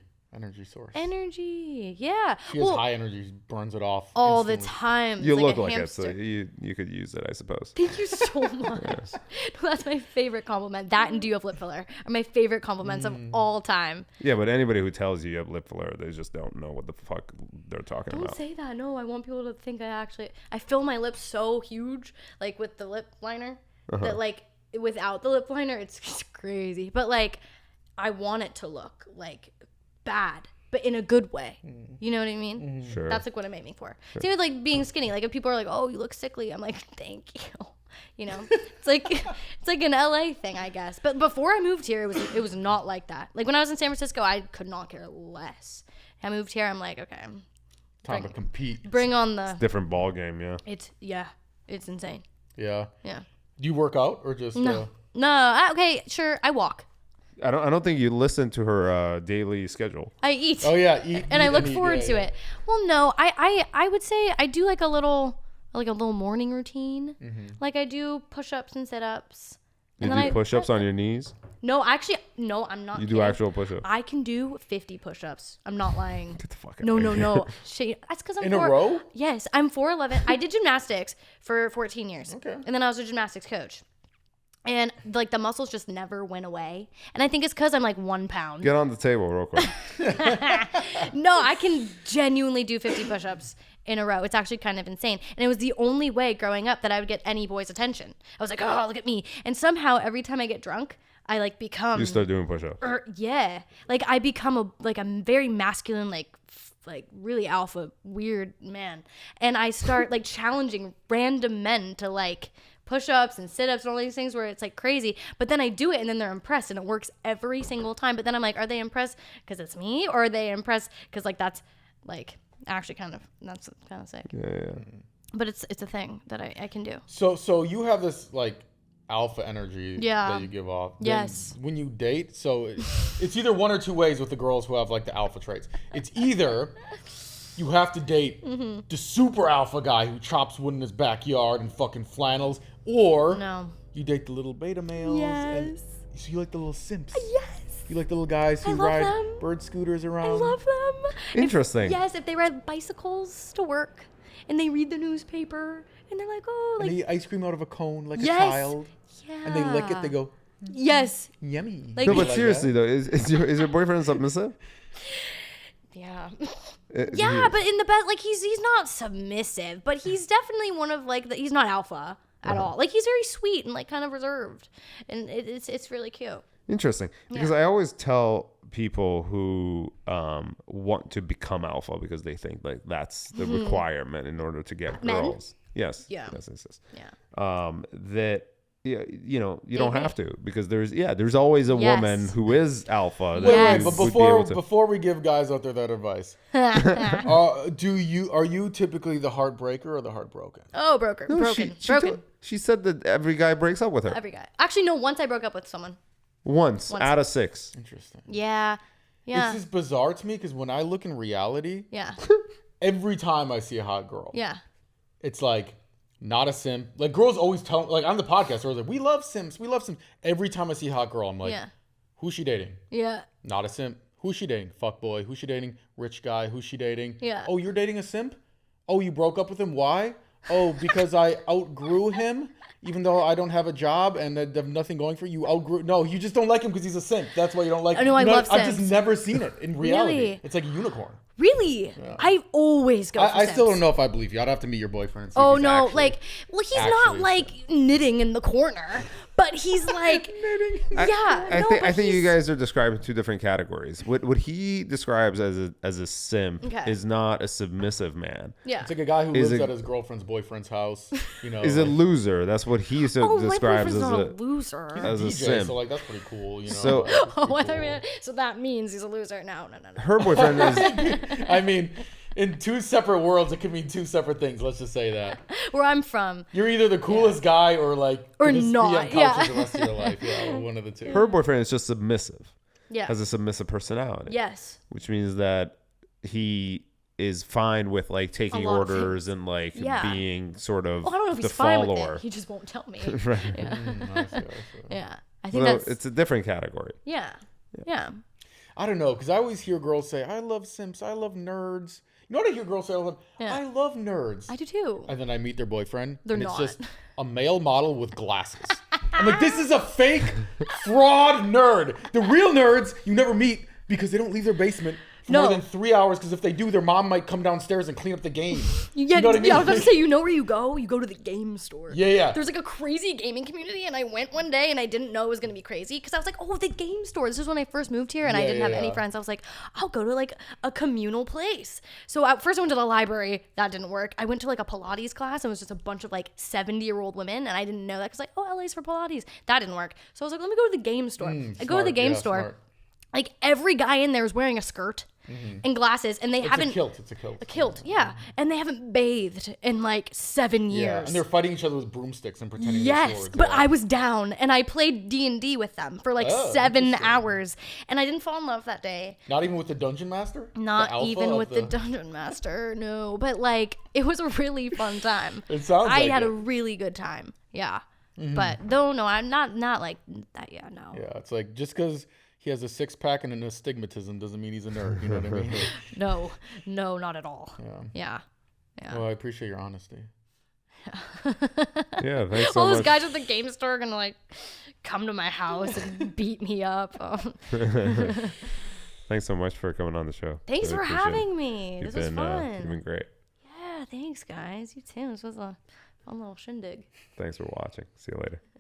source. Energy. Yeah. She has high energy, burns it off all the instantly. time. You It's look a like it, hamster. so you could use it, I suppose. Thank you so much. That's my favorite compliment. That and do you have lip filler are my favorite compliments of all time. Yeah, but anybody who tells you have lip filler, they just don't know what the fuck they're talking Don't about. say that. No, I want people to think I fill my lips so huge, like with the lip liner, that like without the lip liner, it's just crazy. But like, I want it to look like bad, but in a good way. You know what I mean? Sure. That's like what I'm aiming for. Same with like being skinny. Like if people are like, "Oh, you look sickly," I'm like, "Thank you." It's like an LA thing, I guess. But before I moved here, it was not like that. Like when I was in San Francisco, I could not care less. I moved here, I'm like, okay, Time to compete. bring on the. Different ball game, yeah. It's insane. Yeah. Yeah. Do you work out or just? No. Okay, sure. I walk. I don't think you listen to her daily schedule. I eat. Oh yeah, eat. And I look eat, forward yeah, to yeah. it. Well, no, I would say I do like a little morning routine. Like I do push-ups and sit-ups. You And then do push-ups on your knees? No, actually, no, I'm not. You kidding. do actual push-ups? I can do 50 push-ups. I'm not lying. Get the fuck out No, of no, here. no. That's because I'm In a row? Yes, I'm 4'11". I did gymnastics for 14 years. Okay. And then I was a gymnastics coach. And like the muscles just never went away. And I think it's because I'm like 1 pound. Get on the table real quick. No, I can genuinely do 50 push-ups in a row. It's actually kind of insane. And it was the only way growing up that I would get any boy's attention. I was like, oh, look at me. And somehow every time I get drunk, I like become. You start doing push-ups. Yeah. Like I become a very masculine, like really alpha, weird man. And I start like challenging random men to like push-ups and sit-ups and all these things where it's like crazy, but then I do it and then they're impressed and it works every single time. But then I'm like, are they impressed because it's me, or are they impressed because like that's like actually kind of sick? Yeah. But it's a thing that I can do. So you have this like alpha energy that you give off. Then Yes. when you date, so it's either one or two ways with the girls who have like the alpha traits. It's either you have to date the super alpha guy who chops wood in his backyard and fucking flannels, or No. you date the little beta males. And Yes. so you like the little simps. Yes. You like the little guys who love ride them. bird scooters around. I love them. Interesting. If they ride bicycles to work and they read the newspaper and they're like, oh, And like they eat ice cream out of a cone like Yes. a child. yeah. And they lick it, they go, Yes. yummy. Like- No, Like but seriously though, is your boyfriend submissive? Yeah. Is Yeah, he- but in the best, like he's not submissive, but he's definitely one of like he's not alpha at all. Like he's very sweet and like kind of reserved, and it's really cute. Interesting, because I always tell people who want to become alpha because they think like that's the requirement in order to get Men? girls. Yes. Yeah. Yes. Yeah. That you know, you don't have to, because there's always a woman who is alpha. That Yes. But would be able to- before we give guys out there that advice, are you typically the heartbreaker or the heartbroken? Oh, broken. She said that every guy breaks up with her. Every guy. Actually, no. Once I broke up with someone. Once out of 6. Interesting. Yeah. This is bizarre to me because when I look in reality, Yeah. every time I see a hot girl, Yeah. it's like not a simp. Like girls always tell, like on the podcast, they're like, we love simps. Every time I see a hot girl, I'm like, Yeah. who's she dating? Yeah. Not a simp. Who's she dating? Fuck boy. Who's she dating? Rich guy. Who's she dating? Yeah. Oh, you're dating a simp? Oh, you broke up with him? Why? Oh, because I outgrew him, even though I don't have a job and I have nothing going for you. You outgrew. No, you just don't like him because he's a simp. That's why you don't like him. No, I love I've just simps. never seen it in reality. Really? It's like a unicorn. Really? Yeah. I always go for I still simps. don't know if I believe you. I'd have to meet your boyfriend. And see Oh if he's no, actually, like, well, he's not actually like knitting in the corner, but he's like, I think you guys are describing 2 different categories. What he describes as a simp is not a submissive man. Yeah. It's like a guy who lives at his girlfriend's boyfriend's house. You know, Is a loser. That's what he my describes boyfriend's as not a a loser. as a DJ, simp. so like that's pretty cool. You know. So- Like, it's pretty Oh, I cool. thought so that means he's a loser. No. Her boyfriend is I mean, in 2 separate worlds, it could mean 2 separate things. Let's just say that. Where I'm from. You're either the coolest guy or like Or just not, be on couches yeah. the rest of your life. Yeah, or one of the 2. her boyfriend is just submissive. Yeah. Has a submissive personality. Yes. Which means that he is fine with like taking A lot of orders and like being sort of Well, I don't know if the he's fine with follower. it. He just won't tell me. Right. Yeah. I see. Yeah. I think Well, that's. it's a different category. Yeah. Yeah. I don't know, because I always hear girls say, I love simps, I love nerds. You know what I hear girls say all the time? Yeah. I love nerds. I do too. And then I meet their boyfriend, They're and not. it's just a male model with glasses. I'm like, this is a fake fraud nerd. The real nerds you never meet because they don't leave their basement for more than 3 hours, because if they do, their mom might come downstairs and clean up the game. You know what I mean? I was about to say, you know where you go? You go to the game store. Yeah. There's like a crazy gaming community, and I went one day and I didn't know it was going to be crazy because I was like, oh, the game store. This is when I first moved here and I didn't have any friends. I was like, I'll go to like a communal place. So first I went to the library. That didn't work. I went to like a Pilates class and it was just a bunch of like 70-year-old women, and I didn't know that because like, oh, LA's for Pilates. That didn't work. So I was like, let me go to the game store. I go to the game store. Smart. Like every guy in there is wearing a skirt and glasses, and they haven't. It's a kilt. A kilt, yeah. And they haven't bathed in like 7 years. Yeah, and they're fighting each other with broomsticks and pretending Yes, they're swords. but yeah. I was down, and I played D&D with them for like 7 interesting. hours, and I didn't fall in love that day. Not even with the dungeon master? Not The alpha even of with the dungeon master, no. But like, it was a really fun time. It sounds I like had it. a really good time, yeah. But though, no, I'm not like that. Yeah, no. Yeah, it's like just because he has a 6-pack and an astigmatism doesn't mean he's a nerd. You know what I mean? No, not at all. Yeah. Yeah. Well, I appreciate your honesty. Yeah, thanks so All those much. guys at the game store are gonna like come to my house and beat me up. Oh. Thanks so much for coming on the show. Thanks Really for appreciate it. having me. This was fun. You've been great. Yeah, thanks guys. You too. This was a fun little shindig. Thanks for watching. See you later.